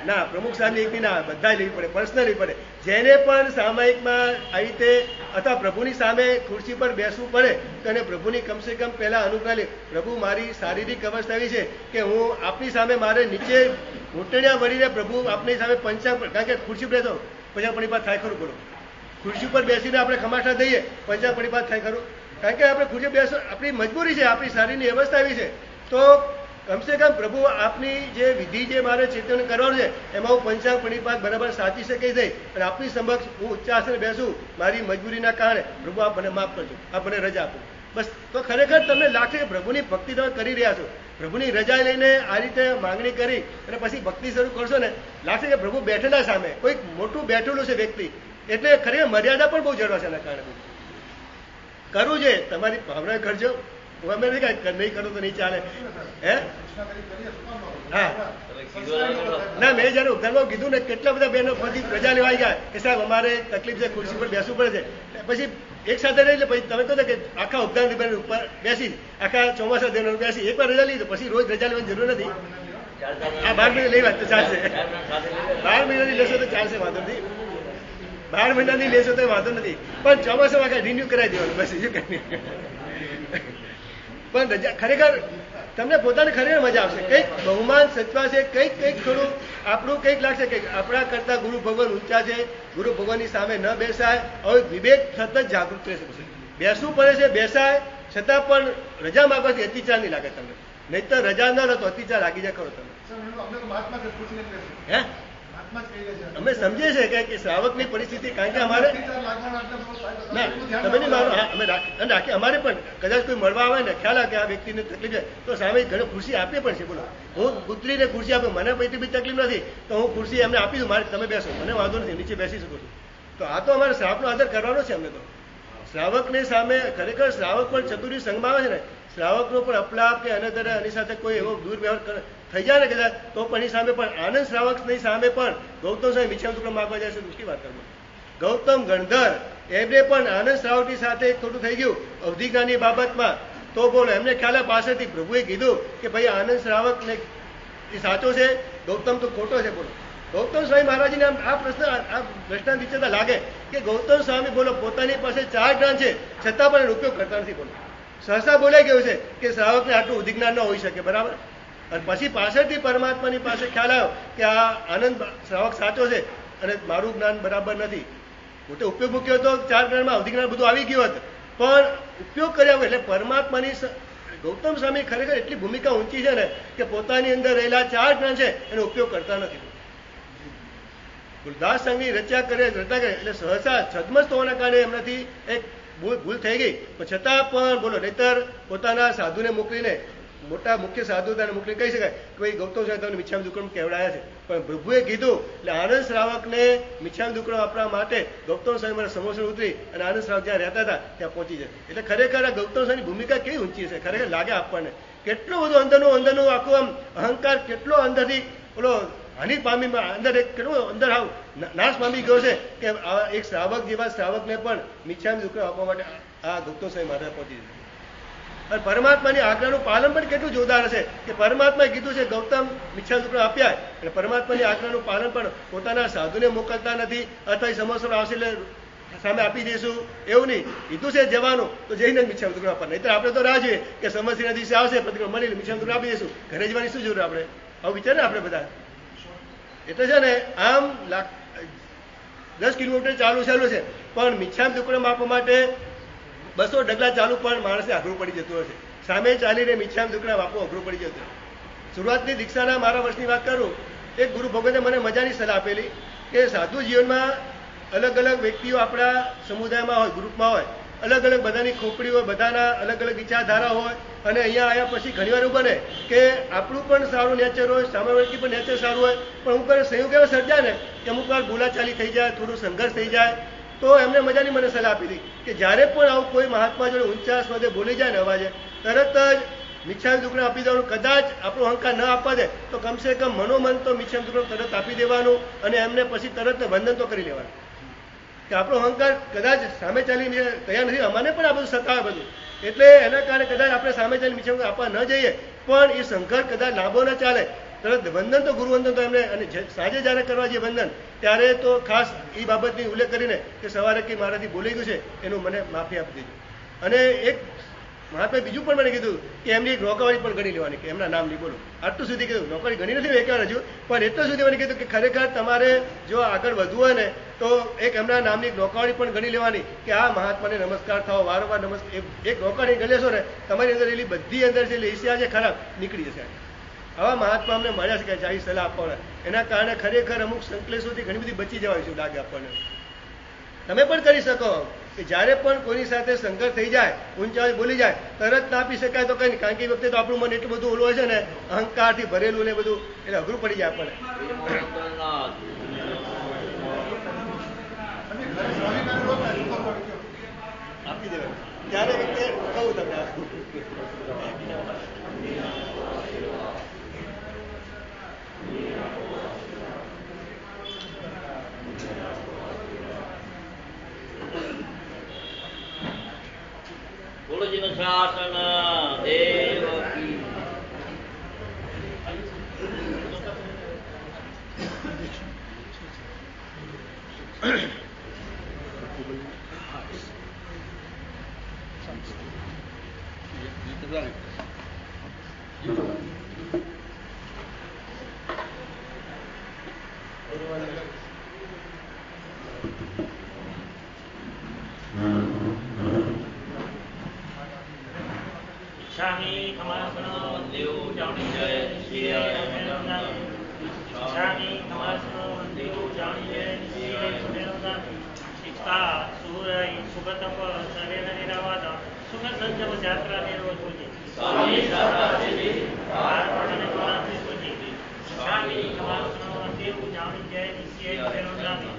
ના પ્રમુખ સાહેબની એકની ના, બધા લેવી પડે, પર્સનલી પડે. જેને પણ સામાયિકમાં આવી રીતે અથવા પ્રભુની સામે ખુરશી પર બેસવું પડે તો એને પ્રભુની કમસે કમ પહેલા અનુગ્રહ લે. પ્રભુ મારી શારીરિક અવસ્થા એવી છે કે હું આપની સામે મારે નીચે ઘૂંટણિયા વળીને પ્રભુ આપની સામે પંચાંગ, કારણ કે ખુરશી બેસો પંચાંગ થાય ખરું બોલો. ખુરશી પર બેસીને આપણે ખમાસા દઈએ પંચાંગ થાય ખરું? કારણ કે આપણે ખુરશી બેસો આપણી મજબૂરી છે, આપણી શારીરની અવસ્થા એવી છે. તો કમસે કમ પ્રભુ આપની જે વિધિ જે મારે ચેતન કરવાનું છે એમાં હું પંચાંગ પરિપાત બરાબર સાચી શકે નહીં અને આપની સમક્ષ હું ઉચ્ચાસને બેસું મારી મજબૂરીના કારણે. પ્રભુ આપ મને માફ કરજો, આપ મને રજા આપો. બસ તો ખરેખર તમને લાગશે કે પ્રભુની ભક્તિ તમે કરી રહ્યા છો. પ્રભુની રજા લઈને આ રીતે માંગણી કરી અને પછી ભક્તિ શરૂ કરશો ને લાગશે કે પ્રભુ બેઠેલા સામે કોઈક મોટું બેઠેલું છે વ્યક્તિ. એટલે ખરેખર મર્યાદા પણ બહુ જરૂર છે એના કારણે. કરવું છે તમારી ભાવના કરજો. હું અમે નહીં કરો તો નહીં ચાલે. હે હા ના, મેં જયારે ઉદ્ધારમાં કીધું ને કેટલા બધા બહેનો પછી રજા લેવાઈ ગયા કે સાહેબ અમારે તકલીફ છે, ખુરશી પર બેસવું પડે છે. પછી એક સાથે રહી એટલે પછી તમે કહો કે આખા ઉદ્ધાર ઉપર બેસી આખા ચોમાસા દિન બેસી એકવાર રજા લીધો પછી રોજ રજા લેવાની જરૂર નથી. આ 12 મહિના લઈ વાત તો ચાલશે. 12 મહિનાની લેશો તો ચાલશે, વાંધો નથી. 12 મહિનાની લેશો તો વાંધો નથી, પણ ચોમાસામાં આખા રિન્યુ કરાવી દેવાનું બસ, બીજું કંઈ નહીં. પણ રજા ખરેખર તમને પોતાને ખરેખર મજા આવશે. કંઈક બહુમાન સચવાશે, કંઈક થોડું આપણું કંઈક લાગશે કે આપણા કરતા ગુરુ ભગવાન ઊંચા છે, ગુરુ ભગવાનની સામે ન બેસાય. હવે વિવેક સતત જાગૃત રહેશે. બેસવું પડે છે, બેસાય છતાં પણ રજા માગવાથી અતિચાર નહીં લાગે તમને. નહીં તો રજા ન લો તો અતિચાર લાગી જાય ખરો તમને. હે અમે સમજીએ છીએ કે શ્રાવકની પરિસ્થિતિ, કારણ કે અમારે ના તમે નહીં માનો, હા અમે રાખીએ. અમારે પણ કદાચ કોઈ મળવા આવે ને ખ્યાલ આવે કે આ વ્યક્તિને તકલીફ છે તો સામે ઘણી ખુરશી આપીએ પણ છે. બોલો, હું પુત્રીને ખુરશી આપું, મને પછી બી તકલીફ નથી તો હું ખુરશી એમને આપી દઉં, મારે તમે બેસો, મને વાંધો નથી, નીચે બેસી શકો છો. તો આ તો અમારે શ્રાવકનો આદર કરવાનો છે. અમને તો શ્રાવકની સામે ખરેખર શ્રાવક પણ ચતુરી સંઘમાં આવે છે ને, શ્રાવકનો પણ અપલાપ કે અનદર એની સાથે કોઈ એવો દુર્વ્યવહાર થઈ જાય ને કદાચ તો પણ એની સામે પણ આનંદ શ્રાવકની સામે પણ ગૌતમ સ્વામી મિચ્છામી દુક્કડમ માગવા જાય છે. દુષ્ટી વાત કરવા ગૌતમ ગણધર એમને પણ આનંદ શ્રાવકની સાથે થોડું થઈ ગયું અવધિજ્ઞાની બાબતમાં, તો બોલો એમને ખ્યાલ પાછળથી પ્રભુએ કીધું કે ભાઈ આનંદ શ્રાવકને એ સાચો છે, ગૌતમ તો ખોટો છે. બોલો, ગૌતમ સ્વામી મહારાજને આ પ્રશ્ન આ દ્રષ્ટાંત વિચારતા લાગે કે ગૌતમ સ્વામી બોલો પોતાની પાસે 4 જ્ઞાન છે છતાં પણ એનો ઉપયોગ કરતા નથી. બોલો, સહસા બોલાઈ ગયું છે કે શ્રાવકને આટલું ઉદ્વિજ્ઞાન ન હોઈ શકે, બરાબર. અને પછી પાછળથી પરમાત્માની પાસે ખ્યાલ આવ્યો કે આ આનંદ શ્રાવક સાચો છે અને મારું જ્ઞાન બરાબર નથી. પોતે ઉપયોગ મૂક્યો હતો 4 જ્ઞાનમાં, અવધિજ્ઞાન બધું આવી ગયું હતું, પણ ઉપયોગ કર્યા એટલે પરમાત્માની ગૌતમ સ્વામી ખરેખર એટલી ભૂમિકા ઊંચી છે ને કે પોતાની અંદર રહેલા 4 જ્ઞાન છે એનો ઉપયોગ કરતા નથી. દાસ સંઘની રચના કરે એટલે સહસા છદ્મસ્ત હોવાના કારણે એમનાથી એક ભૂલ થઈ ગઈ, પણ છતાં પણ બોલો નહીતર પોતાના સાધુને મોકલીને, મોટા મુખ્ય સાધુતાને મોકલીને કહી શકાય કે ભાઈ ગૌતમ સ્વામી તમને મિચ્છામી દુક્કડમ કહેવડાયા છે. પણ પ્રભુએ કીધું એટલે આનંદ શ્રાવકને મિચ્છામી દુક્કડમ આપવા માટે ગૌતમ સ્વામી મારા સમોસર ઉતરી અને આનંદ શ્રાવક જ્યાં રહેતા હતા ત્યાં પહોંચી જાય. એટલે ખરેખર આ ગૌતમ સ્વામીની ભૂમિકા કેવી ઊંચી છે, ખરેખર લાગે આપણને કેટલું બધું અંદરનું આખું આમ અહંકાર કેટલો અંદરથી બોલો હાનિ પામી, અંદર એક કેટલું અંદર આવ નાશ પામી ગયો છે કે એક શ્રાવક જેવા શ્રાવકને પણ મિચ્છામી દુક્કડમ આપવા માટે આ ગૌતમ સ્વામી મહારાજ પહોંચી જાય. અને પરમાત્માની આજ્ઞાનું પાલન પણ કેટલું જોરદાર હશે કે પરમાત્માએ કીધું છે ગૌતમ મિચ્છામી દુક્કડમ આપ્યા અને પરમાત્માની આજ્ઞાનું પાલન પણ પોતાના સાધુને મોકલતા નથી અથવા સમોસર આવશે એટલે સામે આપી દઈશું એવું નહીં. કીધું છે જવાનું તો જઈને જ મિચ્છામી દુક્કડમ આપવા, નહીં તો આપણે તો રાહ જોઈએ કે સમસ્યાના દિવસે આવશે પ્રતિક્રમણ મળી મિચ્છામી દુક્કડમ આપી દઈશું, ઘરે જવાની શું જરૂર આપણે, આવું વિચાર ને આપણે બધા. એટલે છે ને આમ 10 કિલોમીટર ચાલુ છે પણ મિચ્છામી દુક્કડમ આપવા માટે 200 ડગલા ચાલુ પણ માણસને અઘરું પડી જતું હશે. સામે ચાલીને મિચ્છામી દુક્કડમ આપવું અઘરું પડી જતું. શરૂઆતની દીક્ષાના મારા વર્ષની વાત કરું, એક ગુરુ ભગવતે મને મજાની સલાહ આપેલી કે સાધુ જીવનમાં અલગ અલગ વ્યક્તિઓ આપણા સમુદાયમાં હોય, ગ્રુપમાં હોય, અલગ અલગ બધાની ખોપડી હોય, બધાના અલગ અલગ વિચારધારા હોય અને અહીંયા આવ્યા પછી ઘણીવાર એવું બને કે આપણું પણ સારું નેચર હોય, સામેવાળી પણ નેચર સારું હોય, પણ અમુક વાર સંયોગ એવા સર્જાય ને કે અમુક વાર બોલાચાલી થઈ જાય, થોડું સંઘર્ષ થઈ જાય. તો એમને મજાની મને સલાહ આપી હતી કે જ્યારે પણ આવું કોઈ મહાત્મા જોડે ઊંચા સ્વદે બોલી જાય ને અવાજે તરત જ મિચ્છામી દુક્કડમ આપી દેવાનું. કદાચ આપણો અહંકાર ન આપવા દે તો કમસે કમ મનોમન તો મિચ્છામી દુક્કડમ તરત આપી દેવાનું અને એમને પછી તરત વંદન તો કરી લેવાનું કે આપણો અહંકાર કદાચ સામે ચાલીને તૈયાર નથી. અમાને પણ આ બધું સતાવે બધું, એટલે એના કારણે કદાચ આપણે સામે ચાલીને મિચ્છામી આપવા ન જઈએ પણ એ સંઘર્ષ કદાચ લાંબો ન ચાલે તરત વંદન તો ગુરુવંદન તો એમને, અને સાંજે જ્યારે કરવા જઈએ વંદન ત્યારે તો ખાસ એ બાબતની ઉલ્લેખ કરીને કે સવારે કંઈ મારાથી બોલી ગયું છે એનું મને માફી આપી દીધું. અને એક મહાત્માએ બીજું પણ મને કીધું કે એમની એક નોકરી પણ ગણી લેવાની, કે એમના નામ નહીં બોલો. આટલું સુધી કીધું, નોકરી ગણી નથી એકવાર હજુ, પણ એટલું સુધી મને કીધું કે ખરેખર તમારે જો આગળ વધવું હોય ને તો એક એમના નામની નોકરી પણ ગણી લેવાની કે આ મહાત્માને નમસ્કાર થાવ, વારંવાર નમસ્કાર. એક નોકરી ગણી લેશો ને તમારી અંદર એલી બધી અંદર જે ઈર્ષ્યા છે ખરાબ નીકળી જશે. આવા મહાત્મા અમને મળ્યા છે કે આવી સલાહ આપવાના, એના કારણે ખરેખર અમુક સંકલેશોથી ઘણી બધી બચી જવાય છે લાગે આપણને. તમે પણ કરી શકો કે જ્યારે પણ કોઈની સાથે સંઘર્ષ થઈ જાય, ઊંચા બોલી જાય તરત ના આપી શકાય તો કંઈ નહીં, કારણ કે એ વખતે તો આપણું મન એટલું બધું ઓલું હોય છે ને અહંકારથી ભરેલું ને બધું, એટલે અઘરું પડી જાય આપણને. આપી દેવાય ત્યારે વખતે કહું તમને ગુરુજીનું શાસન દેવ કી. Shami Kamasana Dev Jami Jai Shri Shami Kamasana Dev કા સુરઈ સુગતપ શરીર નિરાવાદ સુખ સંજમ જાત્રા નિર્વ સુજી સ્વામી સદાશિવી ભારપણને કોનાથી સુજી સ્વામી કમાસનો દેવ જાણી જય નિશ્ચય ભેરો નામી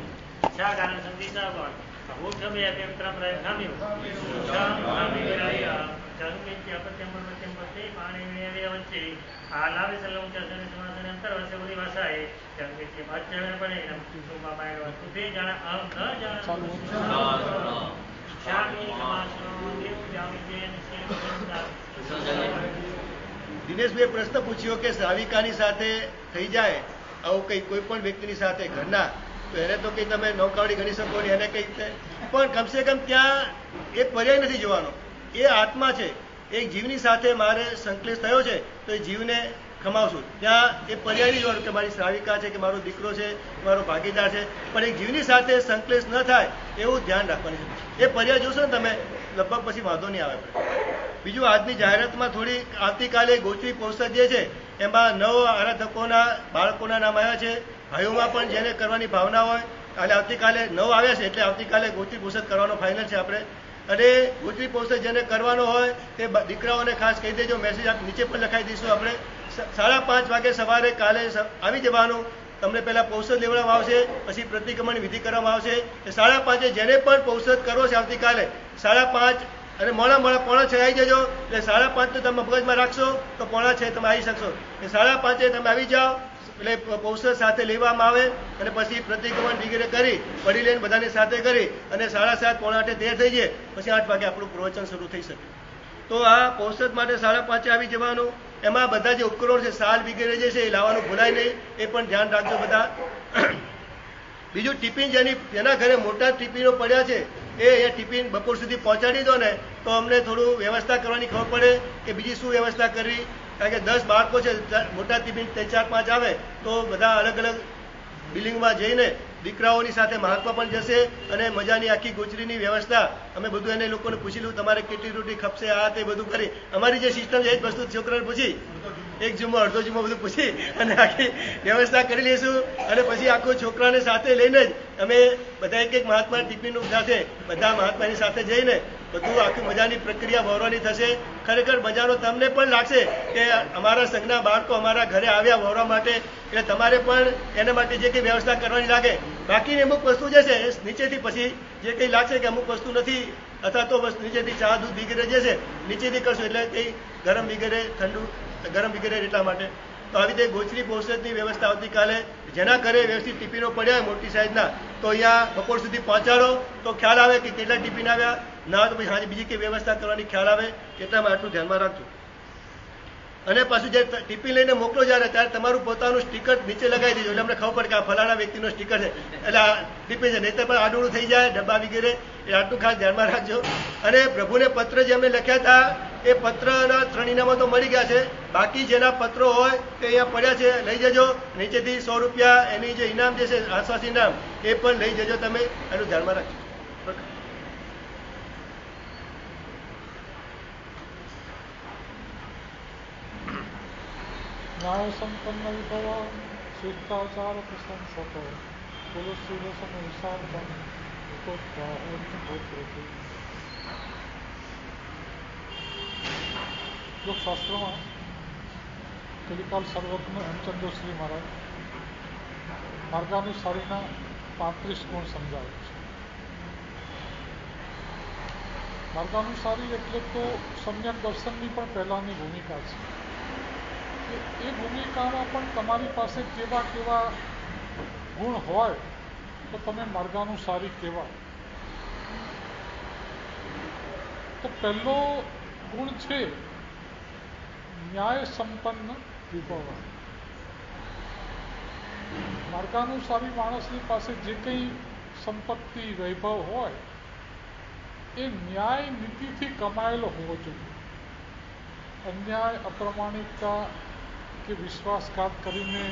શા કારણ સંદેશા પણ ભૂખમે અભ્યંતરમ રહે ખામ્યું શામ નામી વિરાયા જન્મિત્ય અપત્યમ પત્યમ પતે પાણી વિણ્યા વચ્ચે આલાવે સલમ ચસને સમાસને અંતર વર્ષે બધી ભાષાએ જન્મિત્ય માધ્યમે પણ એમ સુમા માયવા તુતે જાણે આમ ન જાણે શામી કમાસનો દેવ જાણી જય નિશ્ચય ભેરો નામી દિનેશભાઈ પ્રશ્ન પૂછ્યો કે શ્રાવિકાની સાથે થઈ જાય આવું કોઈ પણ વ્યક્તિની સાથે ઘરના તો એને તો કંઈ તમે નૌકાવડી ગણી શકો ને એને કંઈ પણ કમસે કમ ત્યાં એક પર્યાય નથી જોવાનો. એ આત્મા છે, એક જીવની સાથે મારે સંકલેશ થયો છે તો એ જીવને ખમાવશું. ત્યાં એ પર્યાય નહીં જોવાનું કે મારી શ્રાવિકા છે કે મારો દીકરો છે મારો ભાગીદાર છે, પણ એક જીવની સાથે સંકલેશ ન થાય એવું ધ્યાન રાખવાનું છે. એ પર્યાય જોશો ને તમે લગભગ પછી વાંધો નહીં આવે. બીજું આજની જાહેરાતમાં થોડી આવતીકાલે ગોચરી પોષદ જે છે એમાં 9 આરાધકોના બાળકોના નામ આવ્યા છે. ભાઈઓમાં પણ જેને કરવાની ભાવના હોય કાલે આવતીકાલે 9 આવ્યા છે એટલે આવતીકાલે ગોચરી પોષદ કરવાનો ફાઇનલ છે આપણે. અને ગોચરી પોષદ જેને કરવાનો હોય તે દીકરાઓને ખાસ કહી દેજો, મેસેજ નીચે પણ લખાઈ દઈશું આપણે. 5:30 વાગે સવારે કાલે આવી જવાનું. તમને પહેલાં પૌષદ લેવડાવવામાં આવશે, પછી પ્રતિક્રમણની વિધિ કરવામાં આવશે. 5:30 જેને પણ પૌષદ કરવો છે આવતીકાલે 5:30 અને મોડા 5:45 આવી જજો. એટલે 5:30 તો તમે મગજમાં રાખશો તો 5:45 તમે આવી શકશો. 5:30 તમે આવી જાઓ એટલે પૌષદ સાથે લેવામાં આવે અને પછી પ્રતિક્રમણ વગેરે કરી પડી લઈને બધાની સાથે કરી અને 7:30 5:45 તૈયાર થઈ જાય. પછી 8 વાગે આપણું પ્રવચન શરૂ થઈ શકે. તો આ પૌષદ માટે 5:30 આવી જવાનું. એમાં બધા જે ઉપકરણો છે સાલ વગેરે જે છે એ લાવવાનું ભૂલાય નહીં, એ પણ ધ્યાન રાખજો બધા. બીજું ટિફિન જેના ઘરે મોટા ટિફિનો પડ્યા છે એ ટિફિન બપોર સુધી પહોંચાડી દો ને તો અમને થોડું વ્યવસ્થા કરવાની ખબર પડે કે બીજી શું વ્યવસ્થા કરવી. કારણ કે 10 બાળકો છે, મોટા ટિફિન 3-4-5 આવે તો બધા અલગ અલગ બિલ્ડિંગમાં જઈને દીકરાઓની સાથે મહાત્મા પણ જશે અને મજાની આખી ગોચરીની વ્યવસ્થા અમે બધું એને લોકોને પૂછી લઉં તમારે કેટલી રોટી ખપશે આ તે બધું કરી અમારી જે સિસ્ટમ છે એ જ વસ્તુ છોકરાને પૂછી એક જુમ્મો અડધો જુમ્મો બધું પૂછી અને આખી વ્યવસ્થા કરી લઈશું. અને પછી આખો છોકરાને સાથે લઈને જ અમે બધા એક મહાત્મા ટિફિનનું સાથે બધા મહાત્માની સાથે જઈને બધું આખી મજાની પ્રક્રિયા વહોરવાની થશે. ખરેખર મજાનો તમને પણ લાગશે કે અમારા સંઘના બાળકો અમારા ઘરે આવ્યા વહોરવા માટે, એટલે તમારે પણ એના માટે જે કંઈ વ્યવસ્થા કરવાની લાગે. બાકીની અમુક વસ્તુ જે છે એ નીચેથી પછી જે કંઈ લાગશે કે અમુક વસ્તુ નથી અથવા તો નીચેથી ચા દૂધ વગેરે જે છે નીચેથી કરશું એટલે કંઈ ગરમ વગેરે ઠંડુ ગરમ વગેરે એટલા માટે. તો આવી રીતે ગોચરી પૌષદની વ્યવસ્થા આવતીકાલે જેના ઘરે વ્યવસ્થિત ટિફિનો પડ્યા હોય મોટી સાઇઝના તો અહીંયા બપોર સુધી પહોંચાડો તો ખ્યાલ આવે કે કેટલા ટિફિન આવ્યા. ના તો પછી સાંજે બીજી કંઈ વ્યવસ્થા કરવાની ખ્યાલ આવે. એટલામાં આટલું ધ્યાનમાં રાખજો. અને પાછું જે ટિફિન લઈને મોકલો ત્યારે તમારું પોતાનું સ્ટીકર નીચે લગાવી દેજો એટલે અમને ખબર પડે કે આ ફલાણા વ્યક્તિનો સ્ટીકર છે એટલે આ ટિફિન છે. નહીં તો પણ આડું થઈ જાય ડબ્બા વગેરે એ આટલું ખાસ ધ્યાનમાં રાખજો. અને પ્રભુને પત્ર જે અમે લખ્યા હતા એ પત્રના 3 ઇનામો તો મળી ગયા છે. બાકી જેના પત્રો હોય તે અહીંયા પડ્યા છે લઈ જજો. નીચેથી 100 રૂપિયા એની જે ઇનામ જે છે આશ્વાસ ઇનામ એ પણ લઈ જજો તમે. એનું ધ્યાનમાં રાખજો. न्याय संपन्न विभव शिष्टाचार प्रशंसक तुलसी रसम विशाल योग शास्त्रों कलिकाल सर्वज्ञ हेमचंद्रश्री महाराज मार्गानुसारीना 35 गुण समझावे છે. માર્ગાનુસારી એટલે તો સમ્યક દર્શનની પણ પહેલાંની ભૂમિકા છે. એ ભૂમિકામાં પણ તમારી પાસે કેવા કેવા ગુણ હોય તો તમે માર્ગાનુસારી કહેવાય. તો પહેલો ગુણ છે ન્યાય સંપન્ન વિભવ. માર્ગાનુસારી માણસની પાસે જે કંઈ સંપત્તિ વૈભવ હોય એ ન્યાય નીતિથી કમાયેલો હોવો જોઈએ. અન્યાય અપ્રમાણિકતા કે વિશ્વાસઘાત કરીને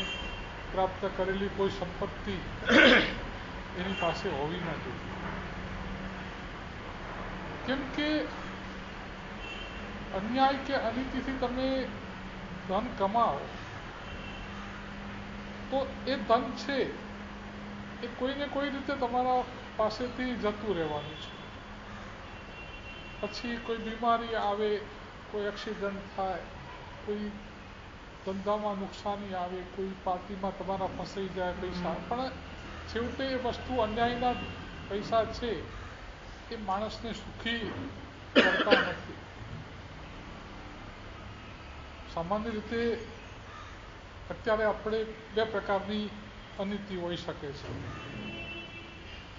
પ્રાપ્ત કરેલી કોઈ સંપત્તિ એની પાસે હોવી ન જોઈએ. કેમ કે અન્યાય કે અનીતિથી તમે ધન કમાઓ તો એ ધન છે એ કોઈને કોઈ રીતે તમારા પાસેથી જતું રહેવાનું છે. પછી કોઈ બીમારી આવે, કોઈ એક્સિડન્ટ થાય, કોઈ ધંધામાં નુકસાની આવે, કોઈ પાર્ટીમાં તમારા ફસાઈ જાય પૈસા, પણ છેવટે એ વસ્તુ અન્યાયના પૈસા છે એ માણસને સુખી કરતા નથી. સામાન્ય રીતે અત્યારે આપણે બે પ્રકારની અનીતિ હોઈ શકે છે.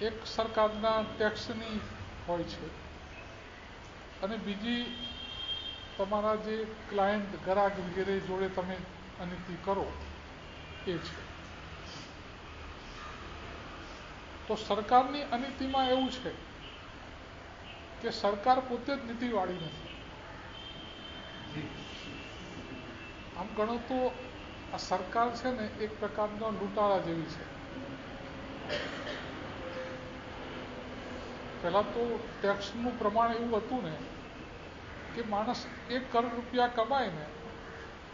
એક સરકારના ટેક્સની હોય છે અને બીજી તમારા જે ક્લાયન્ટ ગ્રાહક વગેરે જોડે તમે અનીતિ કરો એ છે. તો સરકારની અનીતિમાં એવું છે કે સરકાર પોતે જ નીતિવાળી નથી. આમ ગણો તો આ સરકાર છે ને એક પ્રકારનો લૂંટારા જેવી છે. પહેલાં તો ટેક્સનું પ્રમાણ એવું હતું ને કે માણસ 1 કરોડ રૂપિયા કમાય ને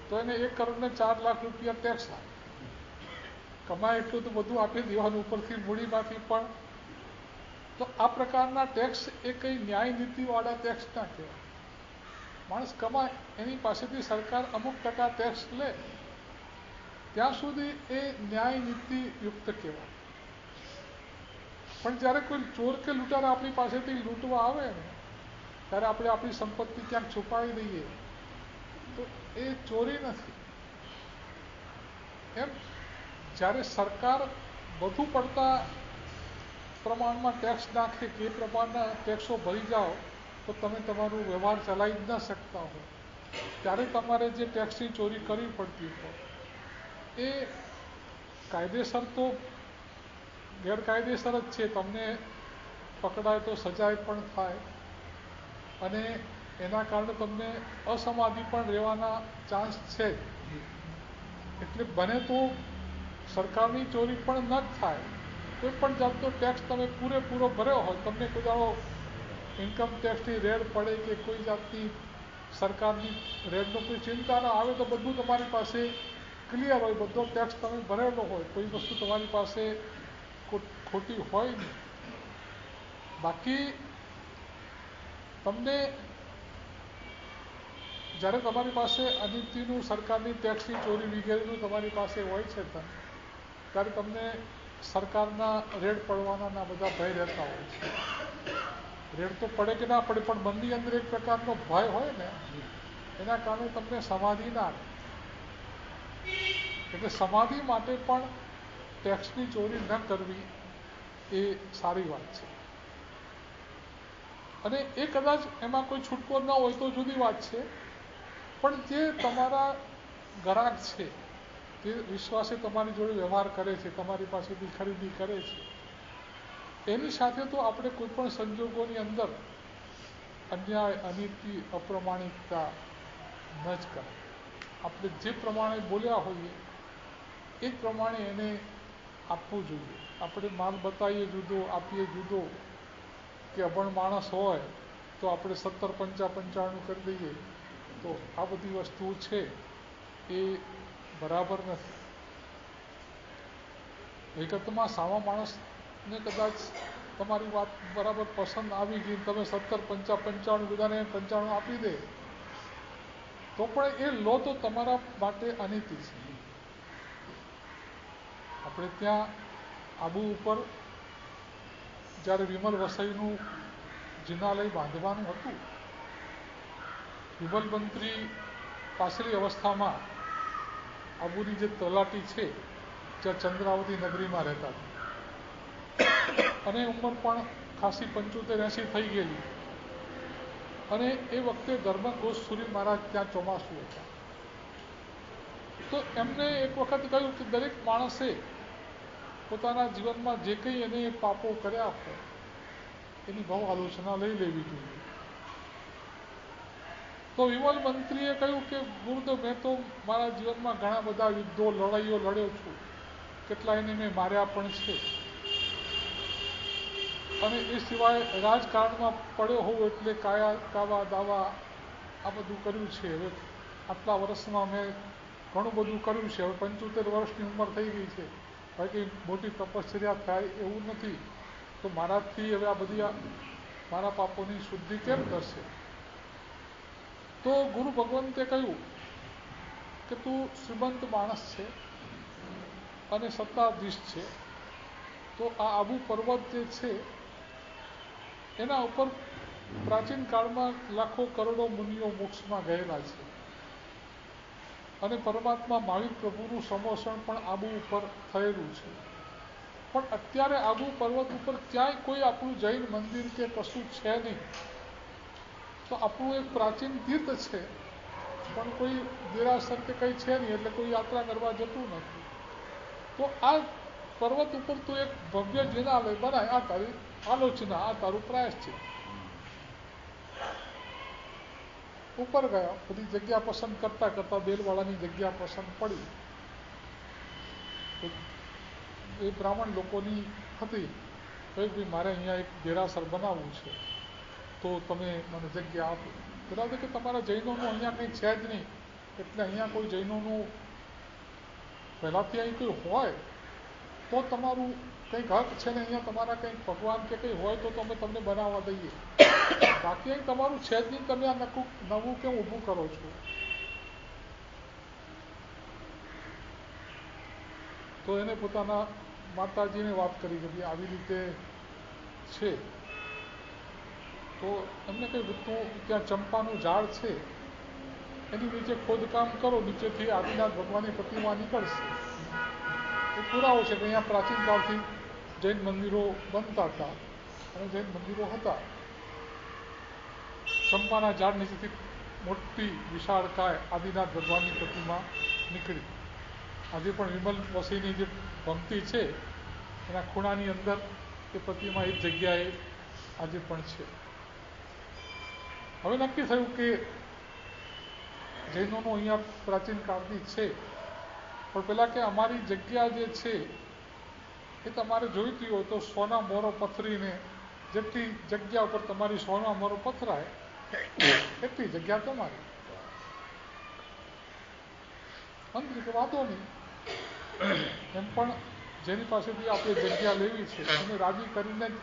તો એને 1 કરોડને 4 લાખ રૂપિયા ટેક્સ આવે. કમાય એટલું તો બધું આપી દેવાનું ઉપરથી મૂડીમાંથી પણ. તો આ પ્રકારના ટેક્સ એ કંઈ ન્યાય નીતિવાળા ટેક્સ ના કહેવાય. માણસ કમાય એની પાસેથી સરકાર અમુક ટકા ટેક્સ લે ત્યાં સુધી એ ન્યાય નીતિયુક્ત કહેવાય. પણ જ્યારે કોઈ ચોર કે લૂંટારા આપણી પાસેથી લૂંટવા આવે ને ત્યારે આપણે આપણી સંપત્તિ ક્યાંક છુપાવી દઈએ તો એ ચોરી નથી. એમ જ્યારે સરકાર વધુ પડતા પ્રમાણમાં ટેક્સ નાખે કે એ પ્રમાણના ટેક્સો ભરી જાઓ તો તમે તમારો વ્યવહાર ચલાવી જ ન શકતા હો ત્યારે તમારે જે ટેક્સની ચોરી કરવી પડતી હોય એ કાયદેસર તો ગેરકાયદેસર જ છે. તમને પકડાય તો સજાએ પણ થાય અને એના કારણે તમને અસમાધિ પણ રહેવાના ચાન્સ છે. એટલે બને તો સરકારની ચોરી પણ ન જ થાય. કોઈ પણ જાતનો ટેક્સ તમે પૂરેપૂરો ભર્યો હોય, તમને કોઈ દાડો ઇન્કમ ટેક્સની રેડ પડે કે કોઈ જાતની સરકારની રેડનો કોઈ ચિંતા ન આવે તો બધું તમારી પાસે ક્લિયર હોય, બધો ટેક્સ તમે ભરેલો હોય, કોઈ વસ્તુ તમારી પાસે ખોટી હોય નહીં. બાકી તમને જ્યારે તમારી પાસે અનીતિનું સરકારની ટેક્સની ચોરી વગેરેનું તમારી પાસે હોય છે ત્યારે તમને સરકારના રેડ પડવાના બધા ભય રહેતા હોય છે. રેડ તો પડે કે ના પડે પણ મનની અંદર એક પ્રકારનો ભય હોય ને એના કારણે તમને સમાધિ ના રહે. એટલે સમાધિ માટે પણ ટેક્સની ચોરી ન કરવી એ સારી વાત છે. અને એ કદાચ એમાં કોઈ છૂટકો ન હોય તો જુદી વાત છે. પણ જે તમારા ગ્રાહક છે, જે વિશ્વાસે તમારી જોડે વ્યવહાર કરે છે, તમારી પાસેથી ખરીદી કરે છે, એની સાથે તો આપણે કોઈ પણ સંજોગોની અંદર અન્યાય, અનીતિ, અપ્રમાણિકતા ન જ કરે. આપણે જે પ્રમાણે બોલ્યા હોઈએ એ જ પ્રમાણે એને આપવું જોઈએ. આપણે માલ બતાવીએ જુદો, આપીએ જુદો, કે અભણ માણસ હોય તો આપણે 70-55 કરી દઈએ તો આ બધી વસ્તુ છે એ બરાબર નથી. હકીકતમાં સામા માણસને કદાચ તમારી વાત બરાબર પસંદ આવી ગઈ, તમે 70-55 બધાને 95 આપી દે તો પણ એ લો તો તમારા માટે અનીતિ છે. આપણે ત્યાં આબુ ઉપર જ્યારે વિમલ વસઈનું જિનાલય બાંધવાનું હતું, વિમલ મંત્રી પાછલી અવસ્થામાં આબુની જે તલાટી છે જ્યાં ચંદ્રાવતી નગરીમાં રહેતા અને ઉંમર પણ ખાસી 75-80 થઈ ગયેલી અને એ વખતે ધર્મઘોષ મહારાજ ત્યાં ચોમાસું હતા. તો એમને એક વખત કહ્યું કે દરેક માણસે પોતાના જીવનમાં જે કંઈ એને પાપો કર્યા હોય એની બહુ આલોચના લઈ લેવી જોઈએ. તો વિમલ મંત્રીએ કહ્યું કે ગુરુદેવ, મેં તો મારા જીવનમાં ઘણા બધા યુદ્ધો, લડાઈઓ લડ્યો છું, કેટલાયને મેં માર્યા પણ છે અને એ સિવાય રાજકારણમાં પડ્યો હોઉં એટલે કાવા દાવા આ બધું કર્યું છે. હવે આટલા વર્ષમાં મેં ઘણું બધું કર્યું છે. હવે 75 વર્ષની ઉંમર થઈ ગઈ છે, હવે કંઈ મોટી તપશ્ચર્યા થાય એવું નથી. તો મારાથી હવે આ બધી મારા પાપોની શુદ્ધિ કેમ કરશે? તો ગુરુ ભગવંતે કહ્યું કે તું શ્રીમંત માણસ છે અને સત્તાધીશ છે, તો આ આબુ પર્વત જે છે એના ઉપર પ્રાચીન કાળમાં લાખો કરોડો મુનિઓ મોક્ષમાં ગયેલા છે અને પરમાત્મા મહાવીર પ્રભુનું સમોષણ પણ આબુ ઉપર થયેલું છે. પણ અત્યારે આબુ પર્વત ઉપર ક્યાંય કોઈ આપણું જૈન મંદિર કે કશું છે નહીં. તો આપણું એક પ્રાચીન તીર્થ છે પણ કોઈ દેરાસર કે કંઈ છે નહીં, એટલે કોઈ યાત્રા કરવા જતું નથી. તો આ પર્વત ઉપર તું એક ભવ્ય જિનાલય બનાય, આ તારી આલોચના, આ તારું પ્રાયશ્ચિત. ઉપર ગયા, બધી જગ્યા પસંદ કરતા કરતા બેલવાળાની જગ્યા પસંદ પડી. એ બ્રાહ્મણ લોકોની હતી, કહ્યું ભાઈ મારે અહીંયા એક દેરાસર બનાવવું છે, તો તમે મને જગ્યા આપો. બરાબર કે તમારા જૈનોનું અહીંયા કંઈ છે જ નહીં, એટલે અહીંયા કોઈ જૈનોનું પહેલાંથી અહીં કોઈ હોય તો તમારું કંઈક હક છે ને, અહીંયા તમારા કંઈક ભગવાન કે કંઈ હોય તો તમે તમને બનાવવા દઈએ. બાકી અહીં તમારું છે જ નહીં, તમે આ નવું કેમ ઊભું કરો છો? તો એને પોતાના માતાજીને વાત કરી કે ભાઈ આવી રીતે છે. તો એમને કહ્યું તું ત્યાં ચંપાનું ઝાડ છે એની નીચે ખોદકામ કરો, નીચેથી આદિનાથ ભગવાનની પ્રતિમા નીકળશે. એ પુરાવો છે કે અહીંયા પ્રાચીન કાળથી જૈન મંદિરો બનતા હતા અને જૈન મંદિરો હતા. ચંપાના ઝાડ નીચેથી મોટી વિશાળકાય આદિનાથ ભગવાનની પ્રતિમા નીકળી. આજે પણ વિમલ વસીની જે પંક્તિ છે એના ખૂણાની અંદર એ પ્રતિમા એક જગ્યાએ આજે પણ છે. હવે નક્કી થયું કે જૈનોનું અહીંયા પ્રાચીન કાળની છે, પણ પહેલાં કે અમારી જગ્યા જે છે એ તમારે જોઈતી હોય તો સોના મોરો પથરીને જેટલી જગ્યા ઉપર તમારી સોના મોરો પથરાય એટલી જગ્યા તમારી. મંત્રી કે વાંધો નહીં, એમ પણ જેની પાસેથી આપણે જગ્યા લેવી છે એને રાજી કરીને જ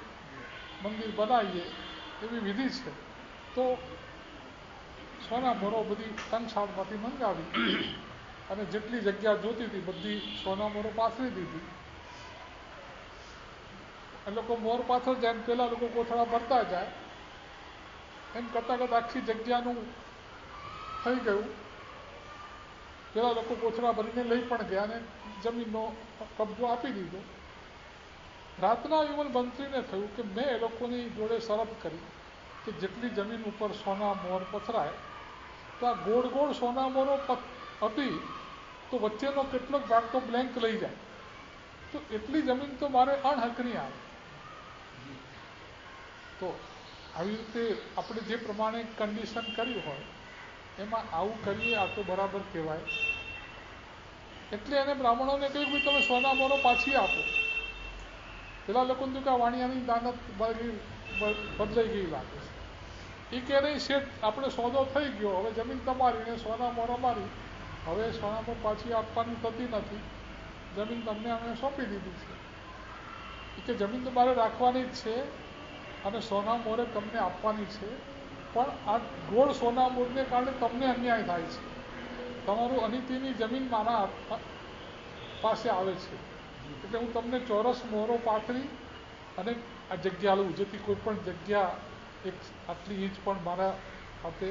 મંદિર બનાવીએ એવી વિધિ છે. તો સોના મોરો બધી તંગશાળમાંથી મંગાવી અને જેટલી જગ્યા જોતી હતી બધી સોના મોરો પાથરી દીધી. એ લોકો મોર પાથર જાય ને પેલા લોકો કોથળા ભરતા જાય, એમ કરતાં કરતાં આખી જગ્યાનું થઈ ગયું. પેલા લોકો કોથળા ભરીને લઈ પણ ગયા અને જમીનનો કબજો આપી દીધો. રાતના વિમલ મંત્રીને થયું કે મેં એ લોકોની જોડે શરત કરી કે જેટલી જમીન ઉપર સોના મોર પથરાય તો આ ગોળ ગોળ સોના મોરો હતી તો વચ્ચેનો કેટલોક ભાગ તો બ્લેન્ક લઈ જાય, તો એટલી જમીન તો મારે અણહકની આવે. તો આવી રીતે આપણે જે પ્રમાણે કન્ડિશન કરી હોય એમાં આવું કરીએ આ તો બરાબર કહેવાય. એટલે એને બ્રાહ્મણોને કહ્યું કે તમે સોના મોરો પાછી આપો. પેલા લોકોને કે વાણિયાની દાનત બદલાઈ ગઈ લાગે છે. એ કહે નહીં શેઠ, આપણે સોદો થઈ ગયો, હવે જમીન તમારી ને સોના મોરો મારી, હવે સોના મોર પાછી આપવાની થતી નથી, જમીન તમને અમે સોંપી દીધી છે. એ કે જમીન તો મારે રાખવાની જ છે અને સોના મોરે તમને આપવાની છે, પણ આ ગોળ સોના મોરને કારણે તમને અન્યાય થાય છે. તમારું અનિતિની જમીન મારા પાસે આવે છે, એટલે હું તમને ચોરસ મોરો પાથરી અને આ જગ્યા લઉં, જેથી કોઈ પણ જગ્યા એક આટલી ઇંચ પણ મારા હાથે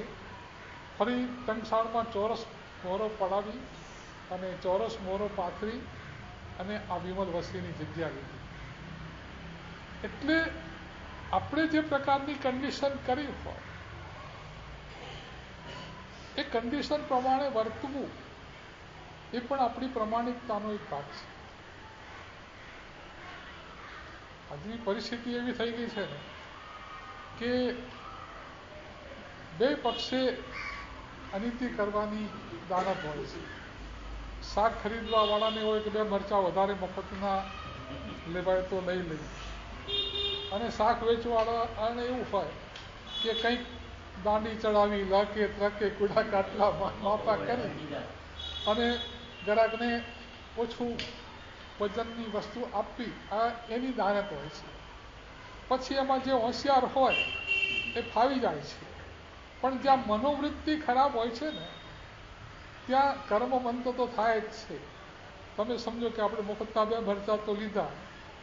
ફરી તંગશાળમાં ચોરસ મોરો પડાવી અને ચોરસ મોરો પાથરી અને આ વિમલ વસ્તીની જગ્યા લીધી. એટલે આપણે જે પ્રકારની કન્ડિશન કરી હોય એ કન્ડિશન પ્રમાણે વર્તવું એ પણ આપણી પ્રમાણિકતાનો એક ભાગ છે. આજની પરિસ્થિતિ એવી થઈ ગઈ છે ને કે બે પક્ષે અનીતિ કરવાની દાનત હોય છે. શાક ખરીદવા વાળાને હોય કે બે મરચાં વધારે મફતના લેવાય તો લઈ લઈ, અને શાક વેચવાળાને એવું હોય કે કંઈક દાંડી ચડાવી લાકે ત્રકે કુડા કાટલા માપા કરી અને ગ્રાહકને ઓછું વજનની વસ્તુ આપવી, આ એની દાનત હોય છે. પછી એમાં જે હોશિયાર હોય એ ફાવી જાય છે. પણ જ્યાં મનોવૃત્તિ ખરાબ હોય છે ને ત્યાં કર્મબંધ તો થાય જ છે. તમે સમજો કે આપણે મફતના 2 મરચાં તો લીધા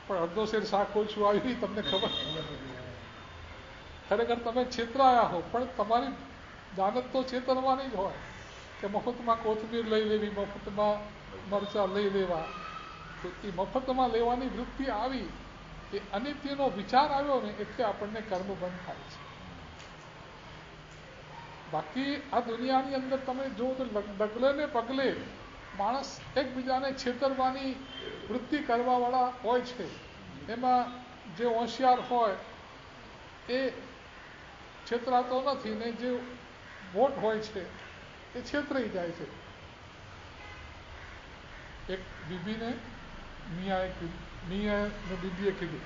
પણ અડધો શેર શાક ઓછું આવ્યું તમને ખબર. ખરેખર તમે છેતરાયા હો, પણ તમારી દાનત તો છેતરવાની જ હોય કે મફતમાં કોથમીર લઈ લેવી, મફતમાં મરચાં લઈ લેવા. તો એ મફતમાં લેવાની વૃત્તિ આવી, એ અનિત્યનો વિચાર આવ્યો ને એટલે આપણને કર્મ બંધ થાય છે. બાકી આ દુનિયાની અંદર તમે જો તો ડગલે ને પગલે માણસ એકબીજાને છેતરવાની વૃત્તિ કરવાવાળા હોય છે. એમાં જે હોશિયાર હોય એ છેતરાતો નથી ને જે મોટ હોય છે એ છેતરાઈ જાય છે. એક બીબીને મિયાને બીબીએ કીધું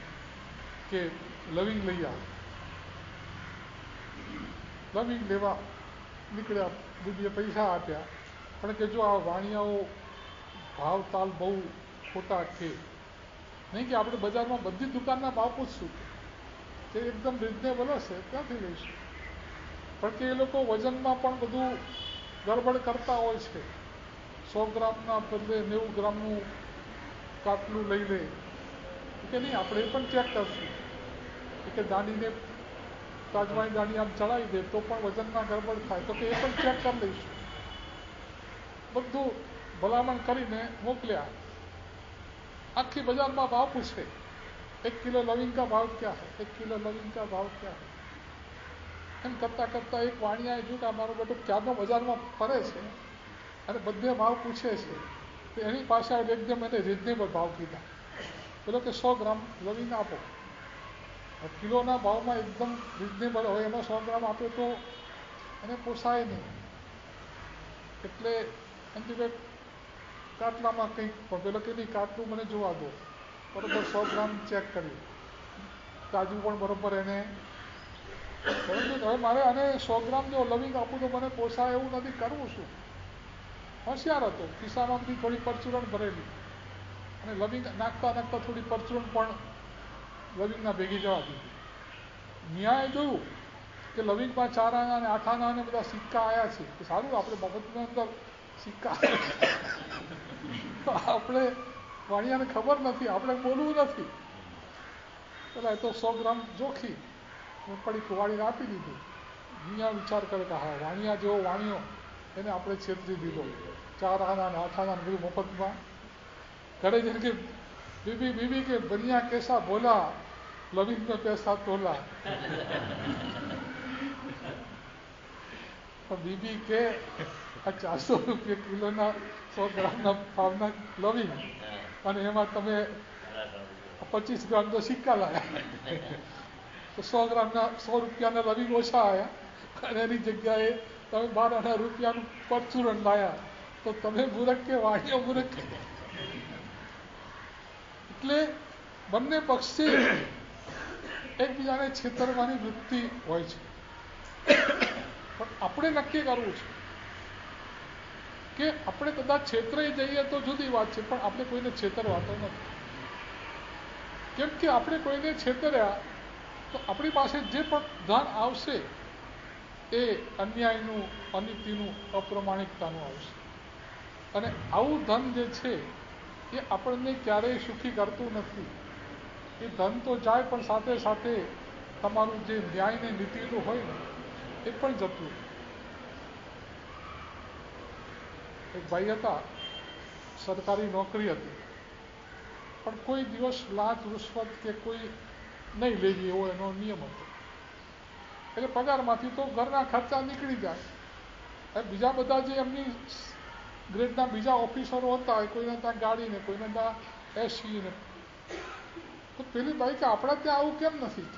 કે લવિંગ લઈ આવ. લવિંગ લેવા નીકળ્યા, બીબીએ પૈસા આપ્યા, પણ કે જો આ વાણિયાઓ ભાવ તાલ બહુ ખોટા છે. નહીં કે આપણે બજારમાં બધી દુકાનના ભાવ પૂછશું કે એકદમ રિઝનેબલ હશે ત્યાંથી લઈશું. પણ કે એ લોકો વજનમાં પણ બધું ગડબડ કરતા હોય છે. 100 ગ્રામના બદલે 90 ગ્રામનું કાટલું લઈ લે કે નહીં, આપણે એ પણ ચેક કરશું કે દાંડીને તાજવાની દાંડી આમ ચડાવી દે તો પણ વજનમાં ગડબડ થાય તો કે એ પણ ચેક કરી લઈશું. બધું ભલામણ કરીને મોકલ્યા. આખી બજારમાં ભાવ પૂછે, 1 કિલો લવિંગ કા ભાવ ક્યાં હૈ, 1 કિલો લવિંગ કા ભાવ ક્યાં હૈ. એમ કરતાં કરતાં એક વાણિયાએ જોયું કે અમારો બેટો ક્યારનો બજારમાં ફરે છે અને બધે ભાવ પૂછે છે, તો એની પાસે એકદમ એને રિઝનેબલ ભાવ કીધા. પેલો કે 100 ગ્રામ લવિંગ આપો. કિલોના ભાવમાં એકદમ રિઝનેબલ હોય એમાં 100 ગ્રામ આપે તો એને પોસાય નહીં. એટલે એમથી કંઈક કાટલામાં કંઈક પેલો કે નહીં કાટલું મને જોવા દો. બરાબર 100 ગ્રામ ચેક કર્યું, તાજું પણ બરાબર એને. પરંતુ હવે મારે આને 100 ગ્રામ જો લવિંગ આપું તો મને પોસાય એવું નથી, કરવું શું? હોશિયાર હતો, ખિસ્સામાંથી થોડી પરચુરણ ભરેલી અને લવિંગ નાખતા નાખતા થોડી પરચુરણ પણ લવિંગના ભેગી જવા દીધી. મિયાએ જોયું કે લવિંગમાં 4 આના અને 8 આના અને બધા સિક્કા આવ્યા છે. કે સારું, આપણે મફતની અંદર સિક્કા આપણે વાણિયાને ખબર નથી, આપણે બોલવું નથી. પેલા એ તો 100 ગ્રામ જોખી પડી કુવાડીને આપી દીધું. મિયા વિચાર કરે કે હા, વાણિયા જેવો વાણિયો એને આપણે છેતરી દીધો. 4 આના અને 8 આના બધું મફતમાં. ઘરે જઈને કે बीबी बीबी के बनिया कैसा बोला, लविंग में पैसा तोला. बीबी के 400 રૂપિયા કિલોના 100 ગ્રામના ભાવના લવિંગ અને એમાં તમે 25 ગ્રામ તો સિક્કા લાવ્યા, તો 100 ગ્રામના 100 રૂપિયાના લવિંગ ઓછા આવ્યા અને એની જગ્યાએ તમે 12 રૂપિયાનું પરચુરણ લાવ્યા. તો તમે મૂર્ખ કે વાણિયો મૂર્ખ. એટલે બંને પક્ષે એકબીજાને છેતરવાની વૃત્તિ હોય છે. પણ આપણે નક્કી કરવું છે કે આપણે કદાચ છેતરાઈ જઈએ તો જુદી વાત છે, પણ આપણે કોઈને છેતરવાતો નથી. કેમ કે આપણે કોઈને છેતર્યા તો આપણી પાસે જે પણ ધન આવશે એ અન્યાયનું, અનીતિનું, અપ્રમાણિકતાનું આવશે. અને આવું ધન જે છે એ આપણને ક્યારેય સુખી કરતું નથી. એ ધન તો જાય પણ સાથે સાથે તમારું જે ન્યાય ને નીતિનું હોય ને એ પણ જતું. એક ભાઈ હતા, સરકારી નોકરી હતી, પણ કોઈ દિવસ લાંચ રૂશ્વત કે કોઈ નહીં લેવી એવો એનો નિયમ હતો. એટલે પગારમાંથી તો ઘરના ખર્ચા નીકળી જાય. બીજા બધા જે એમની ગ્રેડના બીજા ઓફિસરો હતા, કોઈને ત્યાં ગાડી ને કોઈને ત્યાં એસી ને, તો પેલી ભાઈ કે આપણા ત્યાં આવું કેમ નથી?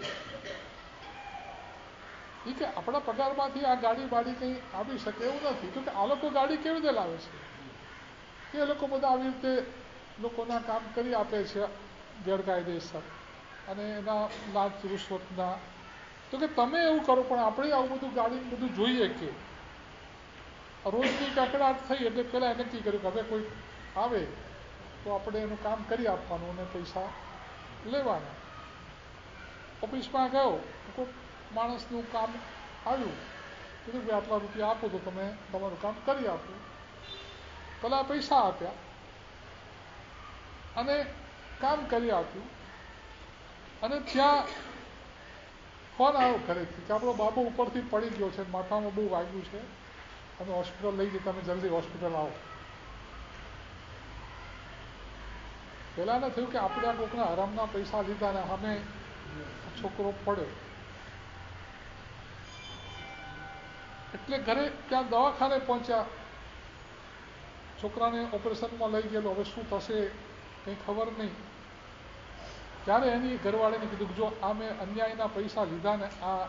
કે આપણા પગારમાંથી આ ગાડી બાડી કંઈ આવી શકે એવું નથી. તો કે આ લોકો ગાડી કેવી રીતે લાવે છે? કે એ લોકો બધા આવી રીતે લોકોના કામ કરી આપે છે ગેરકાયદેસર અને એના લાંચ રૂશ્વતના. તો કે તમે એવું કરો, પણ આપણે આવું બધું ગાડી બધું જોઈએ કે રોજની કકડાટ થઈ. એટલે પહેલાં નક્કી કર્યું કે હવે કોઈ આવે તો આપણે એનું કામ કરી આપવાનું અને પૈસા લેવાના. ઓફિસમાં ગયો, કોઈ માણસનું કામ આવ્યું, કીધું ભાઈ આટલા રૂપિયા આપો તો તમે તમારું કામ કરી આપો. પેલા પૈસા આપ્યા અને કામ કરી આપ્યું. અને ત્યાં ફોન આવ્યો ઘરેથી કે આપણો બાબુ ઉપરથી પડી ગયો છે, માથામાં બહુ વાગ્યું છે, અને હોસ્પિટલ લઈ જતા, તમે જલ્દી હોસ્પિટલ આવો. પહેલાં થયું કે આપણે આ કોકના આરામના પૈસા લીધા ને સામે છોકરો પડ્યો. એટલે ઘરે ત્યાં દવાખાને પહોંચ્યા, છોકરાને ઓપરેશનમાં લઈ ગયેલો. હવે શું થશે કંઈ ખબર નહીં. ત્યારે એની ઘરવાળીને કીધું કે જો આ મેં અન્યાયના પૈસા લીધા ને આ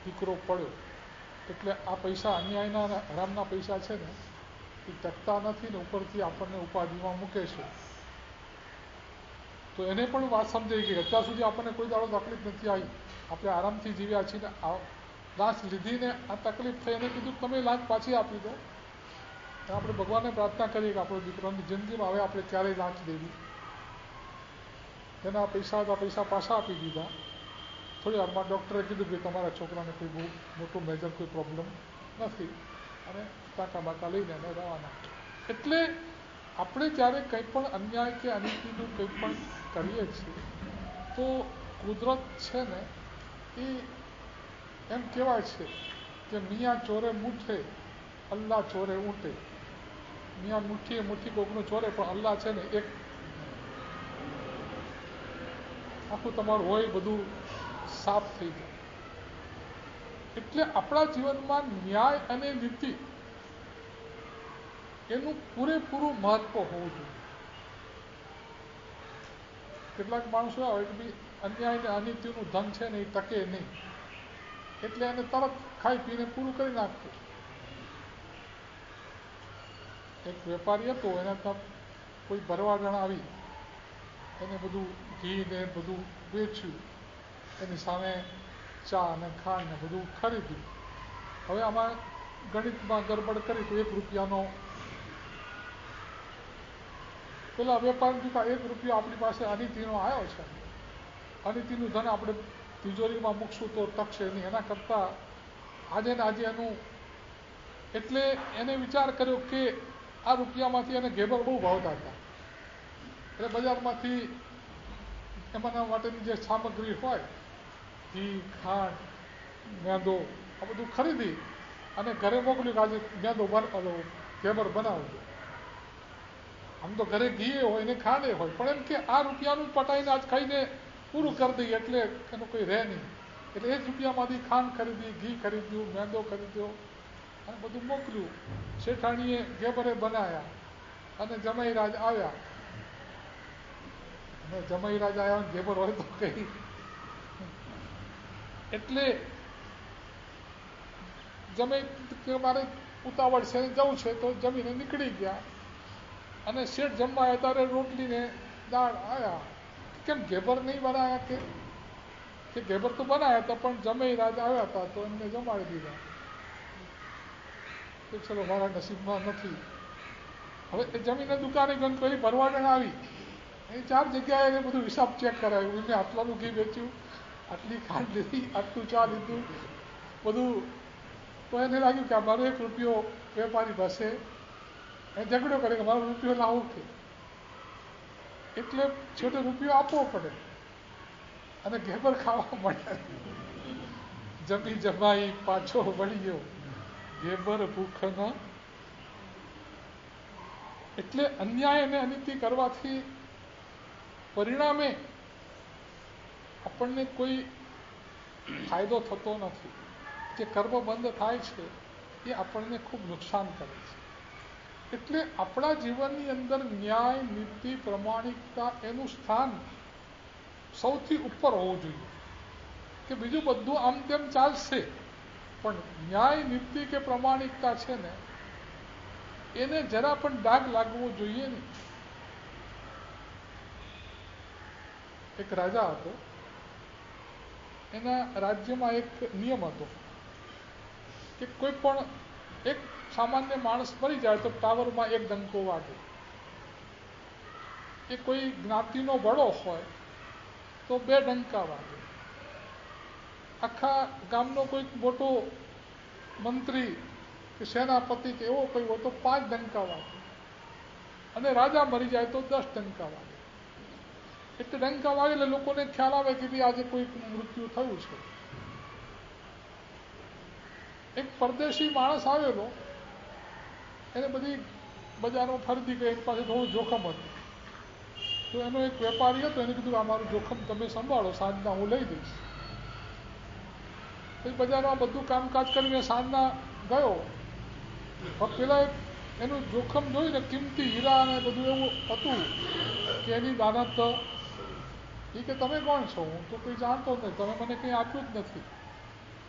દીકરો પડ્યો, એટલે આ પૈસા અન્યાયના અને હરામના પૈસા છે ને એ ટકતા નથી ને ઉપરથી આપણને ઉપાધિમાં મૂકે છે. તો એને પણ વાત સમજાઈ ગઈ. અત્યાર સુધી આપણને કોઈ દાડો તકલીફ નથી આવી, આપણે આરામથી જીવ્યા છીએ ને લાંચ લીધીને આ તકલીફ થઈ. એને કીધું તમે લાંચ પાછી આપી દો. આપણે ભગવાનને પ્રાર્થના કરીએ કે આપણો દીકરાની જિંદગીમાં હવે આપણે ક્યારેય લાંચ દેવી. એના પૈસા હતા, પૈસા પાછા આપી દીધા. થોડી વારમાં ડૉક્ટરે કીધું કે તમારા છોકરાને કોઈ બહુ મોટું મેજર કોઈ પ્રોબ્લેમ નથી, અને ટાંકા બાકા લઈને એને રવાના. એટલે આપણે જ્યારે કંઈ પણ અન્યાય કે અનીતિનું કંઈ પણ કરીએ છીએ તો કુદરત છે ને એ એમ કહેવાય છે કે મિયાં ચોરે મૂઠે અલ્લાહ ચોરે ઊંટે. મિયાં મુઠ્ઠીએ મુઠ્ઠી કોકનું ચોરે, પણ અલ્લાહ છે ને એક આખું તમારું હોય બધું સાફ થઈ જાય. એટલે આપણા જીવનમાં ન્યાય અને નીતિ એનું પૂરેપૂરું મહત્વ હોવું જોઈએ. કેટલાક માણસો આવે કે ભાઈ અન્યાય અને અનીતિનું ધન છે ને એ ટકે નહીં, એટલે એને તરત ખાઈ પીને પૂરું કરી નાખતું. એક વેપારી હતો, એના ત્યાં કોઈ ભરવાડણ આવી, એને બધું ઘી ને બધું વેચ્યું, એની સામે ચા અને ખાંડ ને બધું ખરીદ્યું. હવે આમાં ગણિતમાં ગરબડ કરી તો 1 રૂપિયાનો પેલા વેપારી દીધા. 1 રૂપિયો આપણી પાસે અનીતિનો આવ્યો છે, અનીતિનું ધન આપણે તિજોરીમાં મૂકશું તો ટકશે નહીં, એના કરતાં આજે ને આજે એનું. એટલે એને વિચાર કર્યો કે આ રૂપિયામાંથી એને ઘેબર બહુ ભાવતા હતા, એટલે બજારમાંથી એમાંના માટેની જે સામગ્રી હોય, ઘી, ખાંડ, મેંદો, આ બધું ખરીદી અને ઘરે મોકલ્યું કે આજે મેંદો ઘેબર બનાવજો. આમ તો ઘરે ઘી હોય ને ખાંડે હોય, પણ એમ કે આ રૂપિયાનું પટાઈને આજ ખાઈને પૂરું કરી દઈએ એટલે એનું કોઈ રહે નહીં. એટલે 1 રૂપિયામાંથી ખાંડ ખરીદી, ઘી ખરીદ્યું, મેંદો ખરીદ્યો અને બધું મોકલ્યું. શેઠાણીએ ઘેબરે બનાવ્યા અને જમાઈરાજ આવ્યા. અને જમાઈરાજ આવ્યા ઘેબર હોય તો કઈ. એટલે જમાઈ કે મારે ઉતાવળ છે જવું છે તો જમીને નીકળી ગયા. અને શેઠ જમવા આવ્યા ત્યારે રોટલીને દાળ આવ્યા. કેમ ઘેબર નહીં બનાવ્યા કે ઘેબર તો બનાવ્યા હતા, પણ જમાઈરાજ આવ્યા હતા તો એમને જમાડી દીધા. તો ચલો મારા નસીબમાં નથી. હવે એ જમીને દુકાને ગયો તો એ ભરવાડણ આવી, એ 4 જગ્યાએ એને બધું હિસાબ ચેક કરાવ્યું. એમને આટલાનું ઘી વેચ્યું, આટલી ખાંડ લીધી, આટલું ચા લીધું બધું. તો એને લાગ્યું કે આ મારો 1 રૂપિયો વેપારી પાસે એ ઝઘડો કરે કે મારો રૂપિયો લાવો કે. એટલે છેલ્લે રૂપિયો આપવો પડે અને ઘેબર ખાવા મળ્યા. જમી જમાઈ પાછો વળ્યો ઘેબર ભૂખ ન. એટલે અન્યાય અને અનીતિ કરવાથી પરિણામે આપણને કોઈ ફાયદો થતો નથી. જે કર્મ બંધ થાય છે એ આપણને ખૂબ નુકસાન કરે છે. એટલે આપણા જીવનની અંદર ન્યાય, નીતિ, પ્રમાણિકતા એનું સ્થાન સૌથી ઉપર હોવું જોઈએ. કે બીજું બધું આમ તેમ ચાલશે, પણ ન્યાય, નીતિ કે પ્રમાણિકતા છે ને એને જરા પણ ડાઘ લાગવો જોઈએ નહીં. એક રાજા હતો, એના રાજ્યમાં એક નિયમ હતો કે કોઈ પણ એક સામાન્ય માણસ મરી જાય તો ટાવરમાં 1 ડંકો વાગે. એ કોઈ જ્ઞાતિનો વડો હોય તો 2 ડંકા વાગે. આખા ગામનો કોઈક મોટો મંત્રી કે સેનાપતિ કે એવો કોઈ હોય તો 5 ડંકા વાગે, અને રાજા મરી જાય તો 10 ડંકા વાગે. એટલે ડંકા વાગે એટલે લોકોને ખ્યાલ આવે કે ભાઈ આજે કોઈક મૃત્યુ થયું છે. એક પરદેશી માણસ આવેલો, એને બધી બજારમાં ફરતી ગઈ, એની પાસે થોડું જોખમ હતું. તો એનો એક વેપારી હતો, એને કીધું આ મારું જોખમ તમે સંભાળો, સાંજના હું લઈ દઈશ. પછી બજારમાં બધું કામકાજ કરીને સાંજના ગયો. પેલા એનું જોખમ જોઈને કિંમતી હીરા અને બધું એવું હતું કે એની દાનત. એ કે તમે કોણ છો? હું તો કંઈ જાણતો જ નથી, તમે મને કંઈ આપ્યું જ નથી,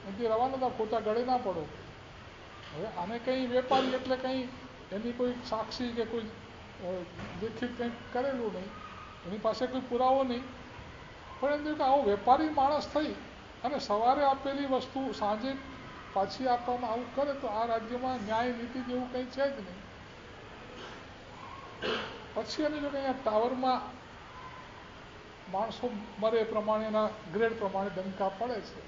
એનાથી રવાના હતા, ખોટા ગળે ના પડો. હવે આને કંઈ વેપારી એટલે કંઈ એની કોઈ સાક્ષી કે કોઈ દેખીત કંઈક કરેલું નહીં, એની પાસે કોઈ પુરાવો નહીં. પણ એમ થયું કે આવો વેપારી માણસ થઈ અને સવારે આપેલી વસ્તુ સાંજે પાછી આપવામાં આવું કરે તો આ રાજ્યમાં ન્યાય નીતિ જેવું કંઈ છે જ નહીં. પછી એને જો કે અહીંયા ટાવરમાં માણસો મરે એ પ્રમાણેના ગ્રેડ પ્રમાણે ડંકા પડે છે.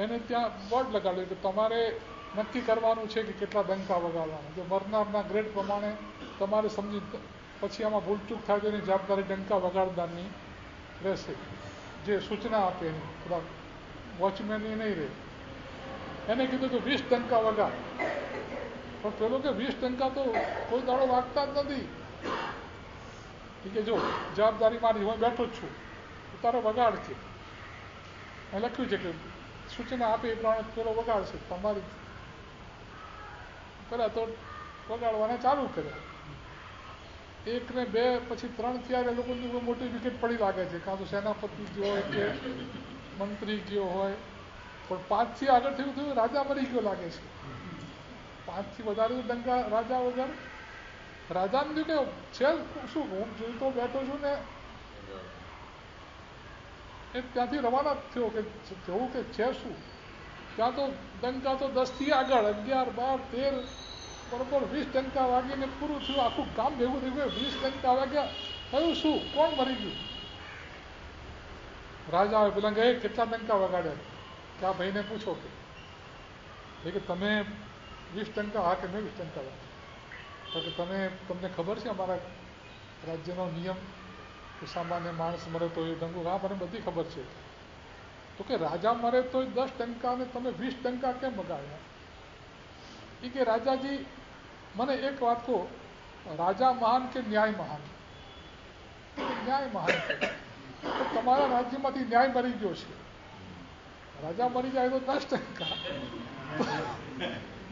એને ત્યાં બોર્ડ લગાડ્યું કે તમારે નક્કી કરવાનું છે કે કેટલા ડંકા વગાડવાના. જો મરનારના ગ્રેડ પ્રમાણે તમારે સમજી, પછી આમાં ભૂલચૂક થાય તો એની જવાબદારી ડંકા વગાડનારની રહેશે. જે સૂચના આપે એની, બધા વોચમેન એ નહીં રહે. એને કીધું કે 20 ડંકા વગાડ. પણ પેલો કે 20 ડંકા તો કોઈ દાડો વાગતા જ નથી. કે જો જવાબદારી મારી, હું બેઠો જ છું, તારે વગાડ છે. એ લખ્યું છે કે સૂચના આપે એ પ્રમાણે પેલો વગાડશે. તમારી પેલા તો વગાડવાના ચાલુ કર્યા. 1 ને 2 પછી 3 થયા. એ લોકોની મોટી વિકેટ પડી લાગે છે, કાં તો સેનાપતિ ગયો હોય કે મંત્રી ગયો હોય. પણ 5 થી આગળ થયું રાજા મરી ગયો લાગે છે. 5 થી વધારે ડંકા રાજા વગર. રાજાને કે છે શું, હું જોઈતો બેઠો છું ને. એ ત્યાંથી રવાના થયો કે જોવું કે છે શું. ત્યાં તો ડંકા તો 10 થી આગળ, 11, 12, 13, બરોબર 20 ડંકા વાગીને પૂરું થયું. આખું ગામ ભેગું થઈ ગયું. 20 ડંકા વાગ્યા, થયું શું, કોણ મરી ગયું? રાજા આવે પેલા કહે કેટલા ડંકા વગાડ્યા? કે આ ભાઈને પૂછો કે તમે 20 ડંકા? હા કે મેં 20 ડંકા વાગ્યા. તો કે તમને ખબર છે અમારા રાજ્યનો નિયમ કે સામાન્ય માણસ મરે તો એ ડંકો? હા મને બધી ખબર છે. તો કે રાજા મરે તો 10 ડંકા અને તમે 20 ડંકા કેમ વગાડ્યા? એ કે રાજાજી મને એક વાત કહો, રાજા મહાન કે ન્યાય મહાન? ન્યાય મહાન છે. તો તમારા રાજ્યમાંથી ન્યાય મરી ગયો છે. રાજા મરી જાય તો 10 ડંકા,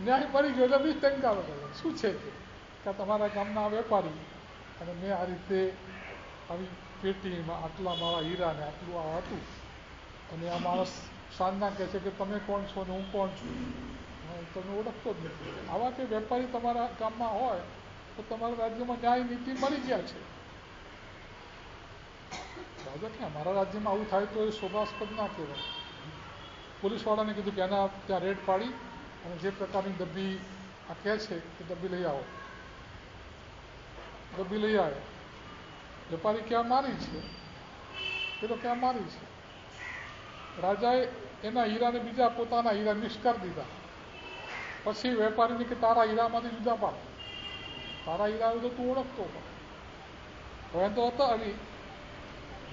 ન્યાય મરી ગયો એટલે 20 ડંકા વગાડ્યા. શું છે કે તમારા ગામના વેપારી અને મેં આ રીતે આવી પેટીમાં આટલા મારા હીરા ને આટલું આ હતું, અને આ માણસ સાંજના કહે છે કે તમે કોણ છો ને હું કોણ છું, તમે ઓળખતો જ નથી. આવા કે વેપારી તમારા ગામમાં હોય તો તમારા રાજ્યમાં ન્યાય નીતિ મરી ગયા છે. રાજા કે અમારા રાજ્યમાં આવું થાય તો એ શોભાસ્પદ ના કહેવાય. પોલીસવાળાને કીધું કે એના ત્યાં રેડ પાડી અને જે પ્રકારની ડબ્બી આ કહે છે એ ડબ્બી લઈ આવો. ડબ્બી લઈ આવે. વેપારી ક્યાં મારી છે, પેલો ક્યાં મારી છે. રાજાએ એના હીરાને બીજા પોતાના હીરા મિક્સ કરી દીધા. પછી વેપારીને કે તારા હીરામાંથી જુદા પાડ. તારા હીરા હોય તો તું ઓળખતો પણ હવે તો હતા અલી,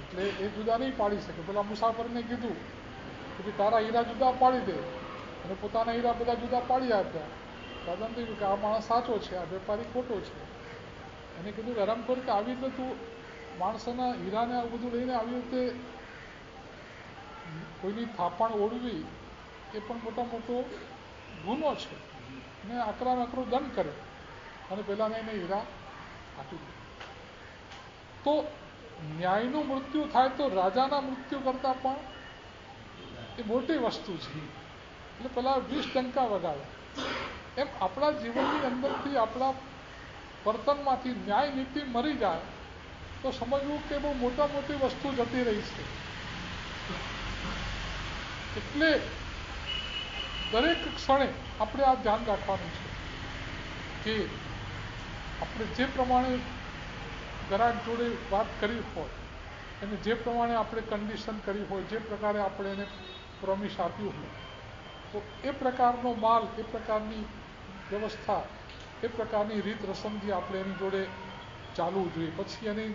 એટલે એ જુદા નહીં પાડી શકે. પેલા મુસાફરને કીધું કે તારા હીરા જુદા પાડી દે, અને પોતાના હીરા બધા જુદા પાડી આપ્યા. રાજાને કહ્યું કે આ માણસ સાચો છે, આ વેપારી ખોટો છે. એને કીધું કે હરામખોર કે આવી રીતે તું માણસોના હીરાને આ બધું લઈને આવી રીતે કોઈની થાપણ ઓળવી એ પણ મોટો ગુનો છે, ને આકરામાં આકરો દંડ કરે અને પેલાને એને હીરા આપી દે. તો ન્યાયનું મૃત્યુ થાય તો રાજાના મૃત્યુ કરતાં પણ એ મોટી વસ્તુ છે. એટલે પેલા 20 ડંકા વગાડે. એમ આપણા જીવનની અંદરથી આપણા વર્તનમાંથી ન્યાય નીતિ મરી જાય તો સમજવું કે બહુ મોટી વસ્તુ જતી રહી છે. એટલે દરેક ક્ષણે આપણે આ ધ્યાન રાખવાનું છે કે આપણે જે પ્રમાણે ગ્રાહક જોડે વાત કરી હોય એને જે પ્રમાણે આપણે કન્ડિશન કરી હોય, જે પ્રકારે આપણે એને પ્રોમિસ આપ્યું હોય, તો એ પ્રકારનો માલ, એ પ્રકારની વ્યવસ્થા, એ પ્રકારની રીત રસમથી આપણે એની જોડે ચાલવું જોઈએ. પછી એની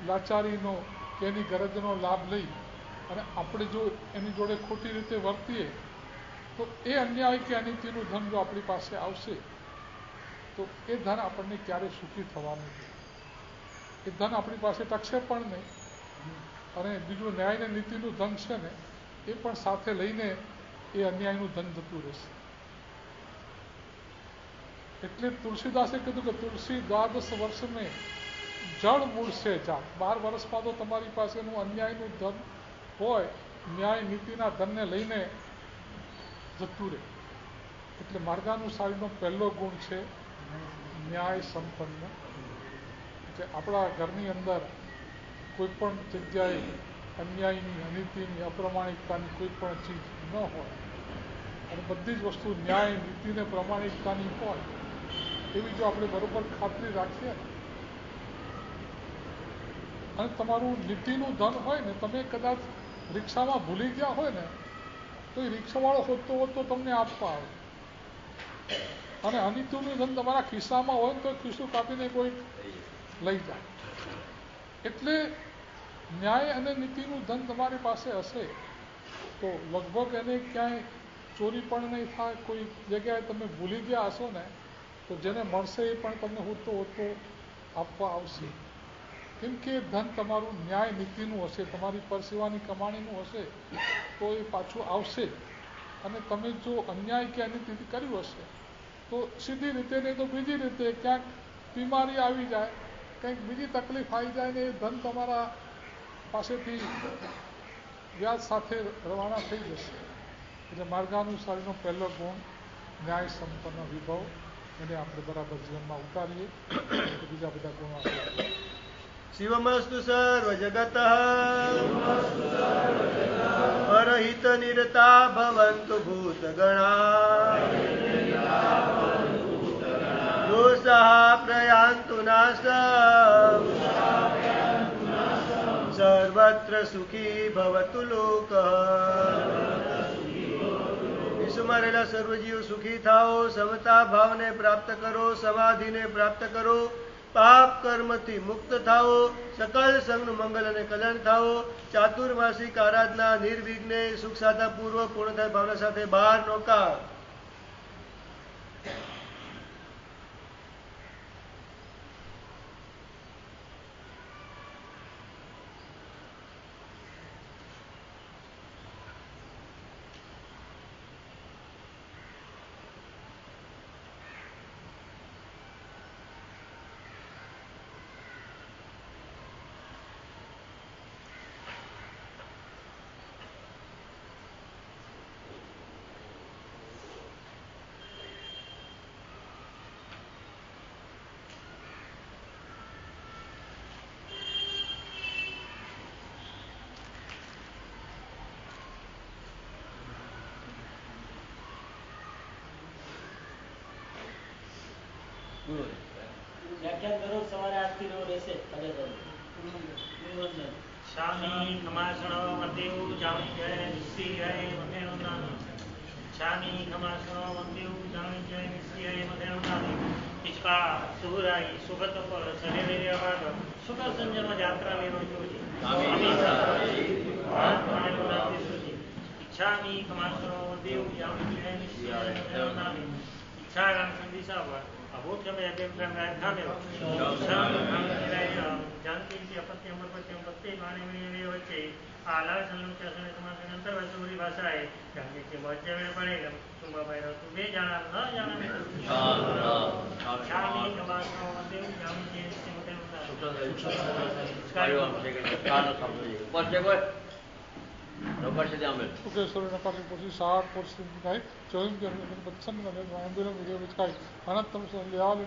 લાચારીનો કે એની ગરજનો લાભ લઈ અને આપણે જો એની જોડે ખોટી રીતે વર્તીએ તો એ અન્યાય કે અનીતિનું ધન જો આપણી પાસે આવશે તો એ ધન આપણને ક્યારેય સુખી થવાનું નથી. એ ધન આપણી પાસે ટકશે પણ નહીં, અને બીજું ન્યાય અને નીતિનું ધન છે ને એ પણ સાથે લઈને એ અન્યાયનું ધન જતું રહેશે. એટલે તુલસીદાસે કીધું કે તુલસી 12 વર્ષ મેં જળ મૂળ સે જાત. 12 વર્ષમાં તો તમારી પાસેનું અન્યાયનું ધન હોય, ન્યાય નીતિના ધનને લઈને જતું રહે. એટલે માર્ગાનુસારીનો પહેલો ગુણ છે ન્યાય સંપન્ન. એટલે આપણા ઘરની અંદર કોઈ પણ જગ્યાએ અન્યાયની, અનીતિની, અપ્રમાણિકતાની કોઈ પણ ચીજ ન હોય અને બધી જ વસ્તુ ન્યાય, નીતિને પ્રમાણિકતાની હોય એવી જો આપણે બરોબર ખાતરી રાખીએ અને તમારું નીતિનું ધન હોય ને, તમે કદાચ રિક્ષામાં ભૂલી ગયા હોય ને તો એ રિક્ષાવાળો હોતો તમને આપવા આવે, અને અનીતિનું ધન તમારા ખિસ્સામાં હોય તો ખિસ્સું કાપીને કોઈ લઈ જાય. એટલે ન્યાય અને નીતિનું ધન તમારી પાસે હશે તો લગભગ એને ક્યાંય ચોરી પણ નહીં થાય. કોઈ જગ્યાએ તમે ભૂલી ગયા હશો ને તો જેને મળશે એ પણ તમને હોતો આપવા આવશે. કેમ કે ધન તમારું ન્યાય નીતિનું હશે, તમારી પરસેવાની કમાણીનું હશે તો એ પાછું આવશે. અને તમે જો અન્યાય કે અનીતિ કર્યું હશે તો સીધી રીતે નહીં તો બીજી રીતે ક્યાંક બીમારી આવી જાય, કંઈક બીજી તકલીફ આવી જાય ને એ ધન તમારા પાસેથી વ્યાજ સાથે રવાના થઈ જશે. એટલે માર્ગાનુસારીનો પહેલો ગુણ ન્યાય સંપન્ન વિભવ, એને આપણે બરાબર જીવનમાં ઉતારીએ તો બીજા બધા ગુણો આપણે. શિવમસ્તુ સર્વ જગત પરહિત નિરતા ભવન્તુ ભૂતગણા દોષા પ્રયાન્તુ નાશ સર્વત્ર સુખી ભવતુ લોક. વિશ્વમાં રહેલા સર્વ જીવો સુખી થાઓ, સમતા ભાવને પ્રાપ્ત કરો, સમાધિને પ્રાપ્ત કરો, પાપ કર્મથી મુક્ત થાઓ, સકલ સંગનું મંગલ અને કલ્યાણ થાઓ. ચાતુર્માસિક આરાધના નિર્વિઘ્ને સુખ સાધા પૂર્વ પૂર્ણ થાય ભાવના સાથે 12 નોકા. વ્યાખ્યાન કરો સવારે 8 થી 9 રહેશે. શામી ખમાસણો મંદેવ જાણી જય નિશ્ચિ હે મધેનો નામી. શામી ખમાસણો મંદેવ જાણી જય નિશ્ચિ હે મધેનો નામી. પિચકા સુરાઈ સુગત પર સરેવે અવાગ સુખ સંજમ જાત્રા વેરો જોજી. ઈચ્છામી ખમાસણો મંદેવ જાણી જય નિશ્ચિ હે મધેનો નામી. ઈચ્છાગામ સંદિશાવા અભૂતમે અભિપ્રાય ખામેવ જાનકી અપત્યમ અપત્યમ પત્તે વાણી વચ્ચે આલા સંલગ્ન સમાસન અંતર્વસુરી ભાષાએ જાનકી કે વચ્ચે પડેગા સુંબા ભાઈ તું બે જાણા ન જાણા શામી કમાસનો મંદિર જામી જે સિમતે પછી 7 વર્ષ ચોવીસ બત્સન આંદોલન વિજય અનંતમ લિયાલ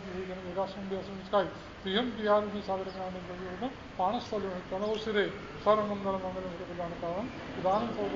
પ્રિયમ પ્રિયારૂપી સાગર પાણસ્થળ કણવ શિરે સર્વમંગલ મંગલ કલ્યાણ કારણ ઉદાન સૌ